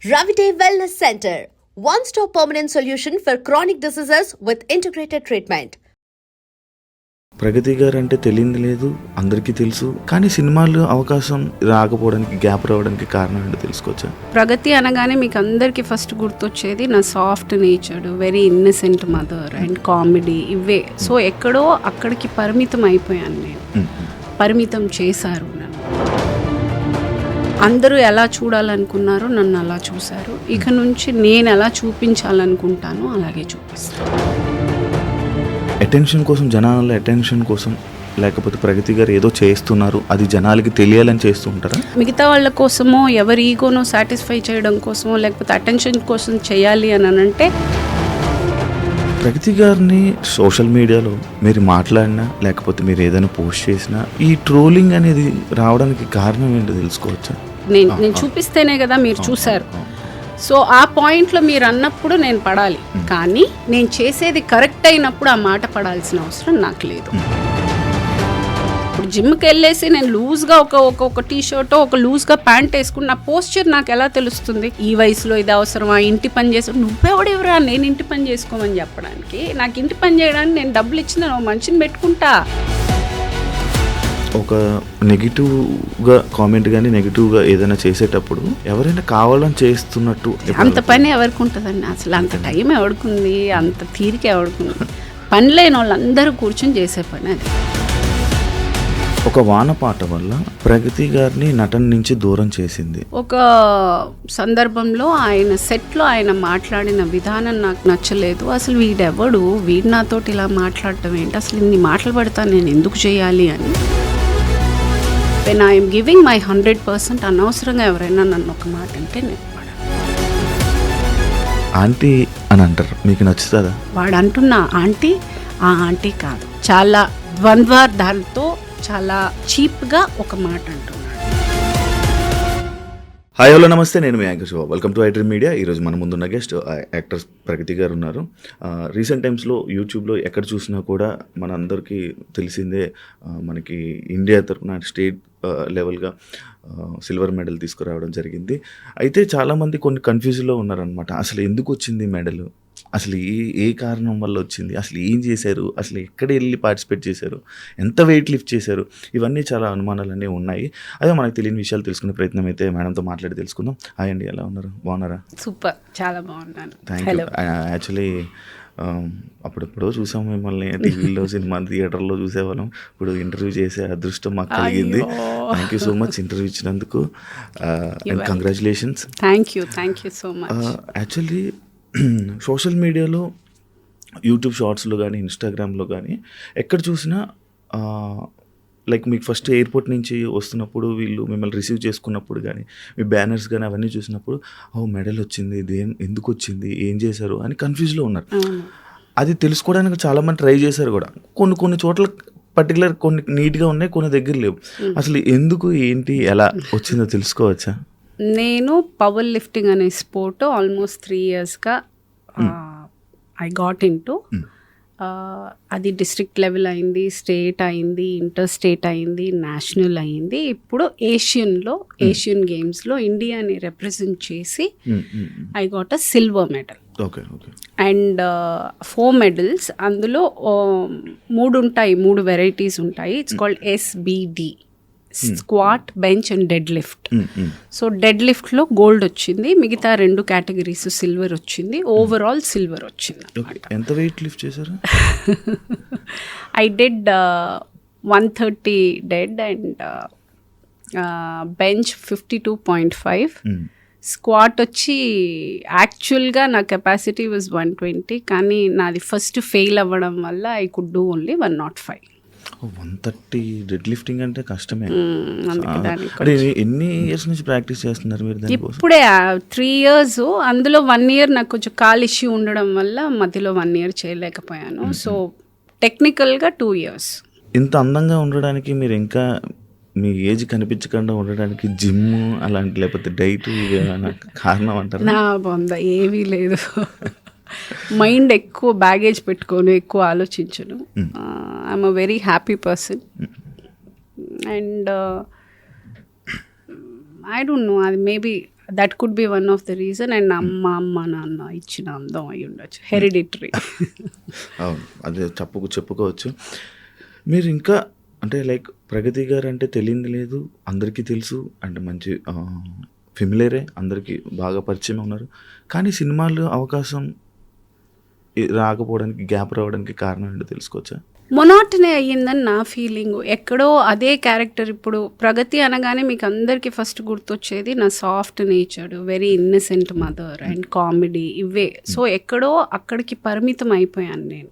Ravite Wellness Center, one-stop permanent solution for chronic diseases with integrated treatment. ప్రగతి గారు అంటే తెలియదు లేదు, అందరికీ తెలుసు. కానీ సినిమాల్లో అవకాశం రాకపోవడానికి, గ్యాప్ రావడానికి కారణం ఏంటో తెలుసుకోవచ్చా? ప్రగతి అనగానే మీకు అందరికీ ఫస్ట్ గుర్తొచ్చేది నా soft natured, very innocent mother and comedy, ఇవే. సో ఎక్కడో అక్కడికి పరిమితం అయిపోయాను నేను. పరిమితం చేశారు నన్ను. అందరూ ఎలా చూడాలనుకున్నారో నన్ను అలా చూశారు. ఇక నుంచి నేను ఎలా చూపించాలనుకుంటానో అలాగే చూపిస్తాను. అటెన్షన్ కోసం, జనాల అటెన్షన్ కోసం, లేకపోతే ప్రగతి గారు ఏదో చేస్తున్నారు అది జనాలకి తెలియాలని చేస్తూ ఉంటారా? మిగతా వాళ్ళ కోసమో, ఎవరి ఈగోనో సాటిస్ఫై చేయడం కోసమో, లేకపోతే అటెన్షన్ కోసం చేయాలి అని అంటే ప్రగతి గారిని సోషల్ మీడియాలో మీరు మాట్లాడినా, లేకపోతే మీరు ఏదైనా పోస్ట్ చేసినా ఈ ట్రోలింగ్ అనేది రావడానికి కారణం ఏంటో తెలుసుకోవచ్చా? నేను చూపిస్తేనే కదా మీరు చూశారు. సో ఆ పాయింట్లో మీరు అన్నప్పుడు నేను పడాలి, కానీ నేను చేసేది కరెక్ట్ అయినప్పుడు ఆ మాట పడాల్సిన అవసరం నాకు లేదు. ఇప్పుడు జిమ్కి వెళ్ళేసి నేను లూజ్గా ఒక టీ షర్ట్, ఒక లూజ్గా ప్యాంట్ వేసుకుని నా పోస్చర్ నాకు ఎలా తెలుస్తుంది? ఈ వయసులో ఇది అవసరమా? ఇంటి పని చేసు, నువ్వెవడెవరా నేను ఇంటి పని చేసుకోమని చెప్పడానికి? నాకు ఇంటి పని చేయడానికి నేను డబ్బులు ఇచ్చిన మనిషిని పెట్టుకుంటా. ఒక నెగిటివ్గా కామెంట్ కానీ, నెగిటివ్గా ఏదైనా చేసేటప్పుడు ఎవరైనా కావాలని చేస్తున్నట్టు అంత పని ఎవరికి ఉంటుందండి? అసలు అంత టైం ఎవడుకుంది, అంత తీరిక ఎవడుకుంది? పని లేని వాళ్ళందరూ కూర్చొని చేసే పని అది. ఒక వానపాట వల్ల ప్రగతి గారిని నటన నుంచి దూరం చేసింది. ఒక సందర్భంలో ఆయన సెట్లో ఆయన మాట్లాడిన విధానం నాకు నచ్చలేదు. అసలు వీడెవడు, వీడు నాతోటి ఇలా మాట్లాడటం ఏంటి, అసలు ఇన్ని మాటలు పడతా నేను ఎందుకు చేయాలి అని. వెన్ ఐఎమ్ గివింగ్ మై 100%, అనవసరంగా ఎవరైనా నన్ను ఒక మాట అంటే నేను ఆంటీ అని అంటారు, మీకు నచ్చుతుందా? వాడు అంటున్నా ఆంటీ, ఆ ఆంటీ కాదు, చాలా ద్వంద్వార్థాలతో చాలా చీప్గా ఒక మాట అంటున్నాడు. హాయ్, హలో, నమస్తే. నేను మీ anchor Shiva. Welcome to iDream media. ఈరోజు మన ముందున్న గెస్ట్ యాక్టర్ ప్రగతి గారు ఉన్నారు. రీసెంట్ టైమ్స్లో యూట్యూబ్లో ఎక్కడ చూసినా కూడా మన అందరికీ తెలిసిందే, మనకి ఇండియా తరఫున స్టేట్ లెవెల్గా సిల్వర్ మెడల్ తీసుకురావడం జరిగింది. అయితే చాలామంది కొన్ని కన్ఫ్యూజ్లో ఉన్నారనమాట. అసలు ఎందుకు వచ్చింది మెడల్, అసలు ఏ కారణం వల్ల వచ్చింది, అసలు ఏం చేశారు, అసలు ఎక్కడ వెళ్ళి పార్టిసిపేట్ చేశారు, ఎంత వెయిట్ లిఫ్ట్ చేశారు, ఇవన్నీ చాలా అనుమానాలన్నీ ఉన్నాయి. అదే మనకు తెలియని విషయాలు తెలుసుకునే ప్రయత్నం అయితే మేడంతో మాట్లాడి తెలుసుకుందాం. హాయ్ అండి, ఎలా ఉన్నారు? బాగున్నారా? సూపర్, చాలా బాగున్నాను. Thank you. యాక్చువల్లీ అప్పుడెప్పుడో చూసాం మిమ్మల్ని టీవీలో, సినిమా థియేటర్లో చూసేవాళ్ళం. ఇప్పుడు ఇంటర్వ్యూ చేసే అదృష్టం మాకు కలిగింది. Thank you so much interview ఇచ్చినందుకు and congratulations. Thank you so much. Actually social మీడియాలో, యూట్యూబ్ షార్ట్స్లో కానీ, ఇన్స్టాగ్రామ్లో కానీ ఎక్కడ చూసినా లైక్ మీకు ఫస్ట్ ఎయిర్పోర్ట్ నుంచి వస్తున్నప్పుడు వీళ్ళు మిమ్మల్ని రిసీవ్ చేసుకున్నప్పుడు కానీ, మీ బ్యానర్స్ కానీ అవన్నీ చూసినప్పుడు మెడల్ వచ్చింది, ఎందుకు వచ్చింది, ఏం చేశారు అని కన్ఫ్యూజ్లో ఉన్నారు. అది తెలుసుకోవడానికి చాలామంది ట్రై చేశారు కూడా. కొన్ని చోట్ల పర్టికులర్ కొన్ని నీట్గా ఉన్నాయి, కొన్ని దగ్గర లేవు. అసలు ఎందుకు, ఏంటి, ఎలా వచ్చిందో తెలుసుకోవచ్చా? నేను పవర్ లిఫ్టింగ్ అనే స్పోర్ట్ ఆల్మోస్ట్ 3 yearsగా ఐ గాట్ ఇంటూ. అది డిస్ట్రిక్ట్ లెవెల్ అయింది, స్టేట్ అయింది, ఇంటర్ స్టేట్ అయింది, నేషనల్ అయింది. ఇప్పుడు ఏషియన్ గేమ్స్లో ఇండియాని రిప్రజెంట్ చేసి I got a silver medal. And 4 medals. అందులో 3 వెరైటీస్ ఉంటాయి. It's called SBD, squat, bench and dead lift. So dead లిఫ్ట్లో గోల్డ్ వచ్చింది, మిగతా 2 కేటగిరీస్ సిల్వర్ వచ్చింది, ఓవరాల్ సిల్వర్ వచ్చింది. ఎంత వెయిట్ లిఫ్ట్ చేశారు? I did 130 dead and bench 52.5. Squat వచ్చి యాక్చువల్గా నా కెపాసిటీ వాజ్ 120, కానీ నాది ఫస్ట్ ఫెయిల్ అవ్వడం వల్ల I could do only 105. 130 dead lifting అంటే కష్టమే. ఎన్ని ఇయర్స్ నుంచి ప్రాక్టీస్ చేస్తున్నారు మీరు? ఇప్పుడే 3 years. అందులో 1 year నాకు కొంచెం కాల్ ఇష్యూ ఉండడం వల్ల మధ్యలో 1 year చేయలేకపోయాను. సో టెక్నికల్గా 2 years. ఇంత అందంగా ఉండడానికి మీరు ఇంకా మీ ఏజ్ కనిపించకుండా ఉండడానికి జిమ్ అలాంటి, లేకపోతే డైట్ కారణం అంటారు? నా బొంద ఏమీ లేదు. మైండ్ ఎక్కువ బ్యాగేజ్ పెట్టుకోను, ఎక్కువ ఆలోచించను. I'm a very happy person and I don't know, అది maybe that could be one of the reason. And అమ్మ నాన్న ఇచ్చిన అందం అయి ఉండొచ్చు, హెరిడిటరీ. అవును, అదే చెప్పుకోవచ్చు. మీరు ఇంకా అంటే లైక్ ప్రగతి గారు అంటే తెలియదు లేదు, అందరికీ తెలుసు, అంటే మంచి ఫెమిలియరే, అందరికీ బాగా పరిచయం ఉన్నారు. కానీ సినిమాల్లో అవకాశం రాకపోవడానికి, గ్యాప్ రావడానికి కారణం ఏంటో తెలుసుకోవచ్చా? మొనాటనీ అయ్యిందని నా ఫీలింగ్. ఎక్కడో అదే క్యారెక్టర్. ఇప్పుడు ప్రగతి అనగానే మీకు అందరికీ ఫస్ట్ గుర్తొచ్చేది నా soft natured, very innocent mother and comedy, ఇవే. సో ఎక్కడో అక్కడికి పరిమితం అయిపోయాను నేను,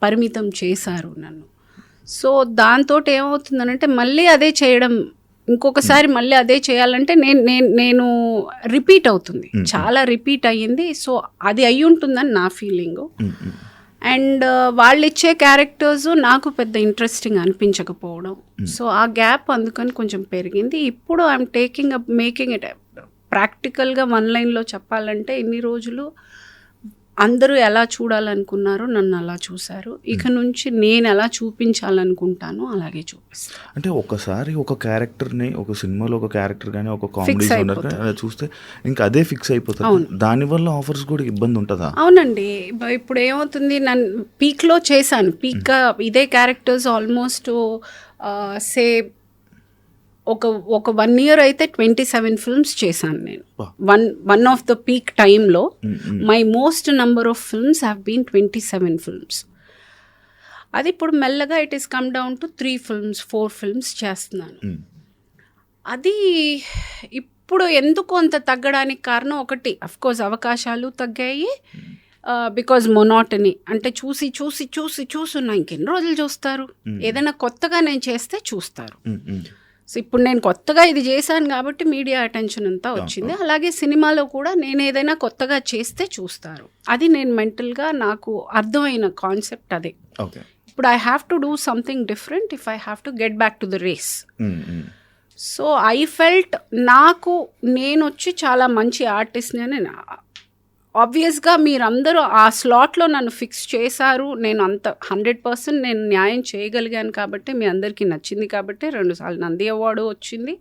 పరిమితం చేశారు నన్ను. సో దాంతో ఏమవుతుందనంటే మళ్ళీ అదే చేయడం, ఇంకొకసారి మళ్ళీ అదే చేయాలంటే నేను రిపీట్ అవుతుంది, చాలా రిపీట్ అయ్యింది. సో అది అయి ఉంటుందని నా ఫీలింగు. అండ్ వాళ్ళు ఇచ్చే క్యారెక్టర్స్ నాకు పెద్ద ఇంట్రెస్టింగ్ అనిపించకపోవడం, సో ఆ గ్యాప్ అందుకని కొంచెం పెరిగింది. ఇప్పుడు ఐఎమ్ మేకింగ్ ఇట్ ప్రాక్టికల్గా వన్ లైన్లో చెప్పాలంటే, ఇన్ని రోజులు అందరూ ఎలా చూడాలనుకున్నారో నన్ను అలా చూశారు. ఇక నుంచి నేను ఎలా చూపించాలనుకుంటానో అలాగే చూపిస్తాను. అంటే ఒకసారి ఒక క్యారెక్టర్ని, ఒక సినిమాలో ఒక క్యారెక్టర్ కానీ, ఒక కామెడీ జోనర్ కానీ చూస్తే ఇంకా అదే ఫిక్స్ అయిపోతుంది. దానివల్ల ఆఫర్స్ కూడా ఇబ్బంది ఉంటుందా? అవునండి. ఇప్పుడు ఏమవుతుంది, నన్ను పీక్లో చేశాను, పీక్గా ఇదే క్యారెక్టర్స్ ఆల్మోస్ట్ సే ఒక 1 year అయితే 27 films చేశాను నేను. వన్ ఆఫ్ ద పీక్ టైంలో my most number of films have been 27 films. అది ఇప్పుడు మెల్లగా it is come down to 3 films 4 films చేస్తున్నాను. అది ఇప్పుడు ఎందుకు అంత తగ్గడానికి కారణం ఒకటి, అఫ్కోర్స్ అవకాశాలు తగ్గాయి, బికాజ్ మొనాటనీ. అంటే చూస్తున్నా, ఇంకెన్ని రోజులు చూస్తారు? ఏదైనా కొత్తగా నేను చేస్తే చూస్తారు. సో ఇప్పుడు నేను కొత్తగా ఇది చేశాను కాబట్టి మీడియా అటెన్షన్ అంతా వచ్చింది. అలాగే సినిమాలో కూడా నేను ఏదైనా కొత్తగా చేస్తే చూస్తారు. అది నేను మెంటల్గా నాకు అర్థమైన కాన్సెప్ట్ అదే. ఇప్పుడు I have to do something different if I have to get back to the race. So I felt నేను వచ్చి చాలా మంచి ఆర్టిస్ట్ని అని. ఆబ్వియస్గా మీరందరూ ఆ స్లాట్లో నన్ను ఫిక్స్ చేశారు, నేను అంత 100% నేను న్యాయం చేయగలిగాను కాబట్టి, మీ అందరికీ నచ్చింది కాబట్టి 2 సార్లు నంది అవార్డు వచ్చింది.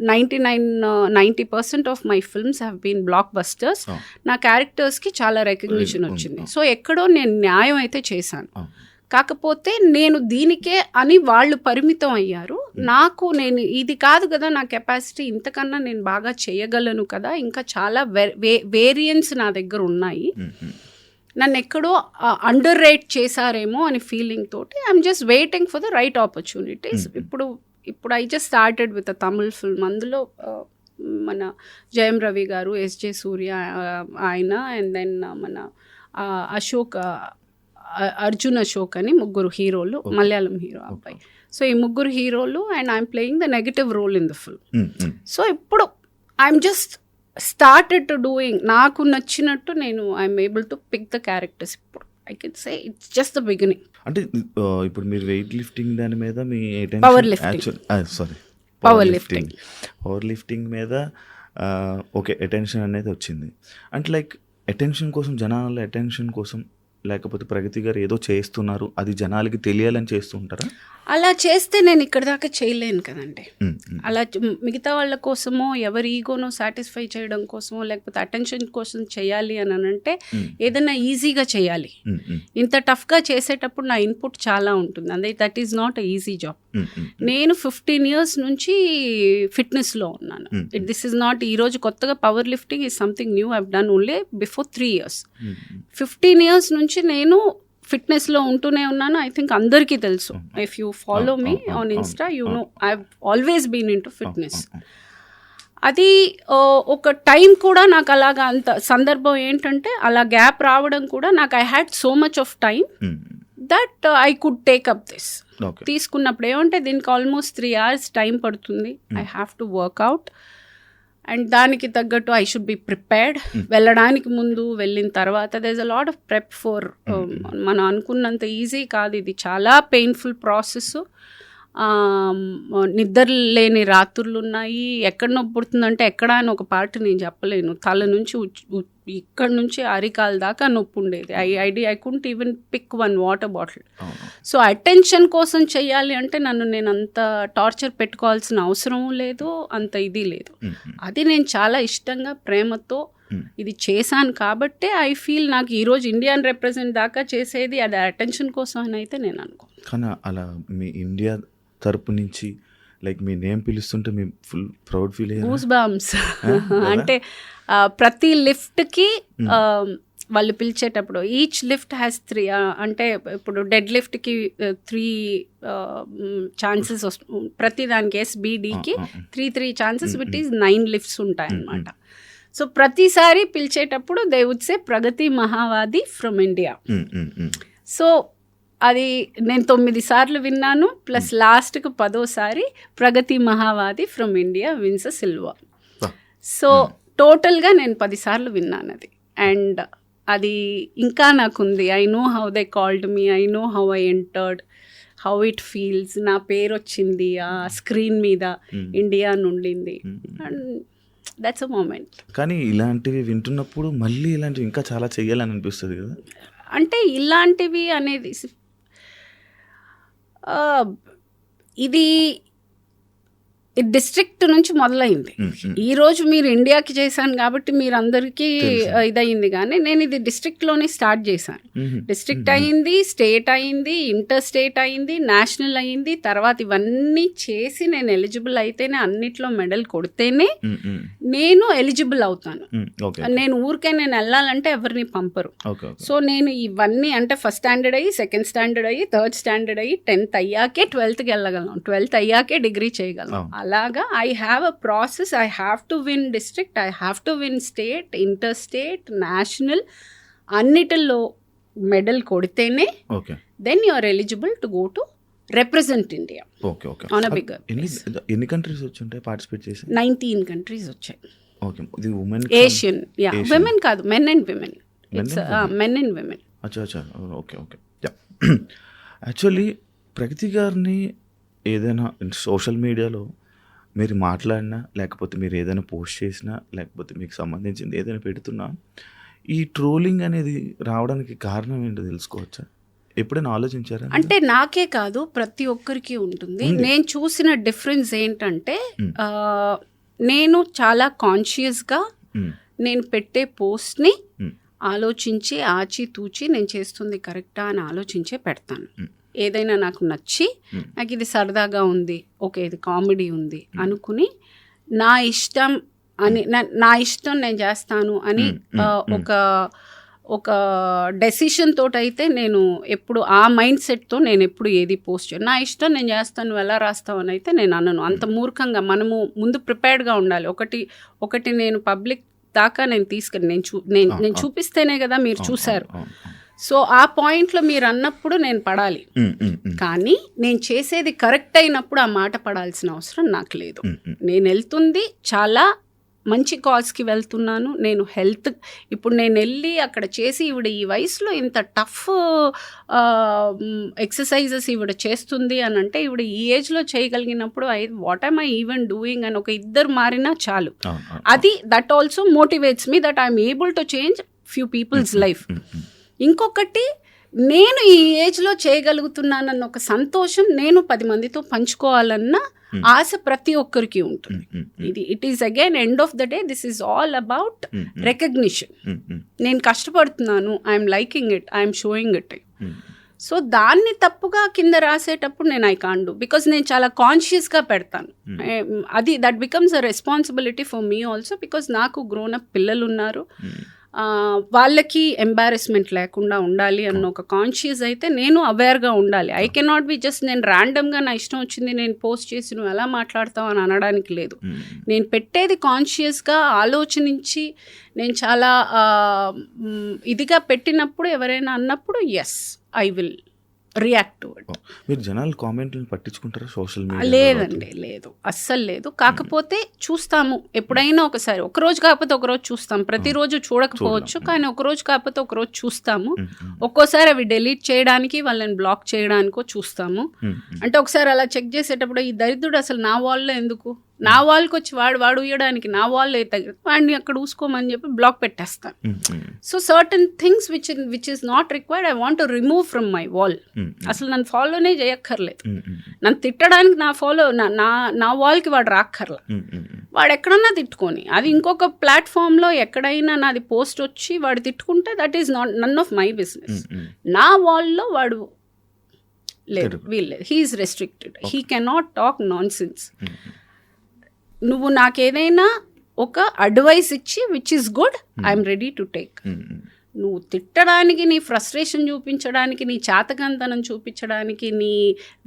90% of my films have been blockbusters. నా క్యారెక్టర్స్కి చాలా రికగ్నిషన్ వచ్చింది. సో ఎక్కడో నేను న్యాయం అయితే చేశాను. కాకపోతే నేను దీనికే అని వాళ్ళు పరిమితం అయ్యారు. నేను ఇది కాదు కదా నా కెపాసిటీ, ఇంతకన్నా నేను బాగా చేయగలను కదా, ఇంకా చాలా వేరియంట్స్ నా దగ్గర ఉన్నాయి, నన్ను ఎక్కడో అండర్ రేట్ చేశారేమో అని ఫీలింగ్ తోటి I'm just waiting for the right opportunities. ఇప్పుడు I just started with a Tamil film. అందులో మన జయం రవి గారు, ఎస్జే సూర్య ఆయన, అండ్ దెన్ మన అర్జున్ అశోక్ అని 3 హీరోలు, మలయాళం హీరో అబ్బాయి. సో ఈ 3 హీరోలు, and I'm playing the negative role in the film. So ఇప్పుడు I'm just started to doing, నాకు నచ్చినట్టు I'm able to pick the characters. ఇప్పుడు I can say it's just the beginning. అంటే ఇప్పుడు మీరు వెయిట్ లిఫ్టింగ్ దాని మీద మీ పవర్ లిఫ్టింగ్ మీద ఓకే అటెన్షన్ అనేది వచ్చింది. అంటే లైక్ అటెన్షన్ కోసం, జనాల అటెన్షన్ కోసం, లేకపోతే ప్రగతి గారు ఏదో చేస్తున్నారు అది జనాలకి తెలియాలని చేస్తూ ఉంటారా? అలా చేస్తే నేను ఇక్కడ దాకా చేయలేను కదండి. అలా మిగతా వాళ్ళ కోసమో, ఎవరి ఈగోనో సాటిస్ఫై చేయడం కోసమో, లేకపోతే అటెన్షన్ కోసం చేయాలి అని అంటే ఏదైనా ఈజీగా చేయాలి. ఇంత టఫ్గా చేసేటప్పుడు నా ఇన్పుట్ చాలా ఉంటుంది. అదే that is not a easy job. నేను 15 years నుంచి ఫిట్నెస్లో ఉన్నాను. దిస్ ఈజ్ నాట్ ఈరోజు కొత్తగా power lifting is something new. I've done only before 3 years. 15 years నుంచి నేను ఫిట్నెస్లో ఉంటూనే ఉన్నాను. ఐ థింక్ అందరికీ తెలుసు. If you follow me on insta you know I have always been into fitness. అది ఒక టైం కూడా నాకు అలాగా, అంత సందర్భం ఏంటంటే అలా గ్యాప్ రావడం కూడా నాకు I had so much of time that I could take up this. తీసుకున్నప్పుడు ఏమంటే దీనికి ఆల్మోస్ట్ 3 hours టైం పడుతుంది. I have to work out and దానికి తగ్గట్టు ఐ షుడ్ బి ప్రిపేర్డ్. వెళ్ళడానికి ముందు, వెళ్ళిన తర్వాత there is a lot of prep for. మనం అనుకున్నంత ఈజీ కాదు, ఇది చాలా పెయిన్ఫుల్ ప్రాసెస్. నిద్ర లేని రాత్రులు ఉన్నాయి. ఎక్కడ నొప్పి పుడుతుందంటే ఎక్కడ అని ఒక పార్ట్ నేను చెప్పలేను. తల నుంచి ఇక్కడ నుంచి అరికాల దాకా నొప్పి ఉండేది. I can't even pick 1 water bottle. So attention కోసం చెయ్యాలి అంటే నేను అంత టార్చర్ పెట్టుకోవాల్సిన అవసరం లేదు, అంత ఇది లేదు. అది నేను చాలా ఇష్టంగా ప్రేమతో ఇది చేశాను కాబట్టే ఐ ఫీల్ నాకు ఈరోజు ఇండియాని రిప్రజెంట్ దాకా చేసేది అది అటెన్షన్ కోసం అని అయితే నేను అనుకోను. కానీ అలా మీ ఇండియా తరపు నుంచి లైక్ మీ నేమ్ పిలుస్తుంటే మీ ఫుల్ ప్రౌడ్ ఫీల్ అయ్యారు. గూస్ బంప్స్ అంటే ప్రతి లిఫ్ట్కి వాళ్ళు పిలిచేటప్పుడు ఈచ్ లిఫ్ట్ హ్యాస్ 3 అంటే ఇప్పుడు డెడ్ లిఫ్ట్కి 3 ఛాన్సెస్ ప్రతి దానికి SBDకి 3 ఛాన్సెస్ విట్ ఈస్ 9 లిఫ్ట్స్ ఉంటాయన్నమాట. సో ప్రతిసారి పిలిచేటప్పుడు they would say Pragati Mahavadi from India. So అది నేను 9 సార్లు విన్నాను, ప్లస్ లాస్ట్కి 10వ Pragati Mahavadi from India wins a silver. So టోటల్గా నేను 10 సార్లు విన్నాను అది. అండ్ అది ఇంకా నాకుంది. I know how they called me, I know how I entered, how it feels. నా పేరు వచ్చింది ఆ స్క్రీన్ మీద, ఇండియా నుండింది. And that's a moment. కానీ ఇలాంటివి వింటున్నప్పుడు మళ్ళీ ఇలాంటివి ఇంకా చాలా చెయ్యాలని అనిపిస్తుంది కదా. అంటే ఇలాంటివి అనేది ఇది డిస్ట్రిక్ట్ నుంచి మొదలైంది. ఈరోజు మీరు ఇండియాకి చేశాను కాబట్టి మీరు అందరికీ ఇదయింది, కానీ నేను ఇది డిస్ట్రిక్ట్లోనే స్టార్ట్ చేశాను. డిస్ట్రిక్ట్ అయింది, స్టేట్ అయింది, ఇంటర్ స్టేట్ అయింది, నేషనల్ అయింది. తర్వాత ఇవన్నీ చేసి నేను ఎలిజిబుల్ అయితేనే, అన్నిట్లో మెడల్ కొడితేనే నేను ఎలిజిబుల్ అవుతాను. నేను ఊరికే నేను వెళ్ళాలంటే ఎవరిని పంపరు. సో నేను ఇవన్నీ అంటే ఫస్ట్ స్టాండర్డ్ అయ్యి, సెకండ్ స్టాండర్డ్ అయ్యి, థర్డ్ స్టాండర్డ్ అయ్యి, 10th అయ్యాకే 12thకి వెళ్ళగలను, 12th అయ్యాకే డిగ్రీ చేయగలను. అలాగా I have a process. I have to win district, I have to win state, inter state, national, అన్నిటిలో మెడల్ కొడితేనే then you are eligible to go to represent India on a bigger. ఎన్ని countries వచ్చి participate చేసి? 19 countries వచ్చాయి. Okay, ఇది women, Asian, yeah, women కాదు, men and women. It's men and women. అచ్చా అచ్చా, ఓకే ఓకే. యాక్చువల్లీ ప్రగతి గారిని ఏదైనా సోషల్ మీడియాలో మీరు మాట్లాడినా, లేకపోతే మీరు ఏదైనా పోస్ట్ చేసినా, లేకపోతే మీకు సంబంధించింది ఏదైనా పెడుతున్నా, ఈ ట్రోలింగ్ అనేది రావడానికి కారణం ఏంటో తెలుసుకోవచ్చా? ఎప్పుడైనా ఆలోచించారా? అంటే నాకే కాదు, ప్రతి ఒక్కరికి ఉంటుంది. నేను చూసిన డిఫరెన్స్ ఏంటంటే నేను చాలా కాన్షియస్గా నేను పెట్టే పోస్ట్ని ఆలోచించి ఆచితూచి నేను చేస్తుంది కరెక్టా అని ఆలోచించే పెడతాను. ఏదైనా నాకు నచ్చి నాకు ఇది సరదాగా ఉంది, ఓకే ఇది కామెడీ ఉంది అనుకుని నా ఇష్టం అని, నా ఇష్టం నేను చేస్తాను అని ఒక డెసిషన్ తోటైతే నేను ఎప్పుడు ఆ మైండ్ సెట్తో నేను ఎప్పుడు ఏది పోస్ట్ చేయను. నా ఇష్టం నేను చేస్తాను, నువ్వు ఎలా రాస్తావు అని అయితే నేను అనను. అంత మూర్ఖంగా మనము ముందు ప్రిపేర్డ్గా ఉండాలి. ఒకటి నేను పబ్లిక్ దాకా నేను తీసుకెళ్ళి నేను చూపిస్తేనే కదా మీరు చూశారు. సో ఆ పాయింట్లో మీరు అన్నప్పుడు నేను పడాలి, కానీ నేను చేసేది కరెక్ట్ అయినప్పుడు ఆ మాట పడాల్సిన అవసరం నాకు లేదు. నేను వెళ్తుంది చాలా మంచి కాజ్కి వెళ్తున్నాను. నేను హెల్త్, ఇప్పుడు నేను వెళ్ళి అక్కడ చేసి ఈవిడ ఈ వయసులో ఇంత టఫ్ ఎక్సర్సైజెస్ ఈవిడ చేస్తుంది అని అంటే, ఈవిడ ఈ ఏజ్లో చేయగలిగినప్పుడు what I'm I even doing అని ఒక ఇద్దరు మారినా చాలు. అది that also motivates me that I'm able to change few people's life. ఇంకొకటి, నేను ఈ ఏజ్లో చేయగలుగుతున్నానన్న ఒక సంతోషం నేను 10 మందితో పంచుకోవాలన్న ఆశ ప్రతి ఒక్కరికి ఉంటుంది. It is again end of the day this is all about recognition. నేను కష్టపడుతున్నాను, I'm liking it, I'm showing it. So దాన్ని తప్పుగా కింద రాసేటప్పుడు నేను ఐ కాంట్ డూ, బికాజ్ నేను చాలా కాన్షియస్గా పెడతాను. అది that becomes a responsibility for me also, because నాకు గ్రోన్ అప్ పిల్లలు ఉన్నారు. వాళ్ళకి ఎంబారెస్మెంట్ లేకుండా ఉండాలి అన్న ఒక కాన్షియస్ అయితే నేను అవేర్గా ఉండాలి. ఐ కెనాట్ బి జస్ట్ నేను ర్యాండమ్గా నా ఇష్టం వచ్చింది నేను పోస్ట్ చేసి నువ్వు ఎలా మాట్లాడతావు అని అనడానికి లేదు. నేను పెట్టేది కాన్షియస్గా ఆలోచించి నేను చాలా ఇదిగా పెట్టినప్పుడు ఎవరైనా అన్నప్పుడు yes I will react to it. మీరు జనాలు కామెంట్లను పట్టించుకుంటారా సోషల్ మీడియా? లేదండి, లేదు, అస్సలు లేదు. కాకపోతే చూస్తాము ఎప్పుడైనా ఒకసారి, ఒకరోజు కాకపోతే ఒకరోజు చూస్తాం. ప్రతిరోజు చూడకపోవచ్చు, కానీ ఒకరోజు కాకపోతే ఒకరోజు చూస్తాము. ఒక్కోసారి అవి డిలీట్ చేయడానికి, వాళ్ళని బ్లాక్ చేయడానికో చూస్తాము. అంటే ఒకసారి అలా చెక్ చేసేటప్పుడు ఈ దరిద్రుడు అసలు నా వాల్లో ఎందుకు, నా వాళ్ళకి వచ్చి వాడు ఉయ్యడానికి నా వాళ్ళు వాడిని అక్కడ ఊసుకోమని చెప్పి బ్లాక్ పెట్టేస్తాను. So certain things which is not required I want to remove from my wall. అసలు నన్ను ఫాలోనే చేయక్కర్లేదు. నన్ను తిట్టడానికి నా వాల్కి వాడు రాక్కర్లా. వాడు ఎక్కడన్నా తిట్టుకొని, అది ఇంకొక ప్లాట్ఫామ్లో ఎక్కడైనా నాది పోస్ట్ వచ్చి వాడు తిట్టుకుంటే that is not none of my business. నా వాల్లో వాడు లేదు, వీళ్ళలేదు. He's restricted, he cannot talk nonsense. నువ్వు నాకేదైనా ఒక అడ్వైస్ ఇచ్చి which is good, I'm ready to take. నువ్వు తిట్టడానికి, నీ ఫ్రస్ట్రేషన్ చూపించడానికి, నీ చాతకంతనం చూపించడానికి, నీ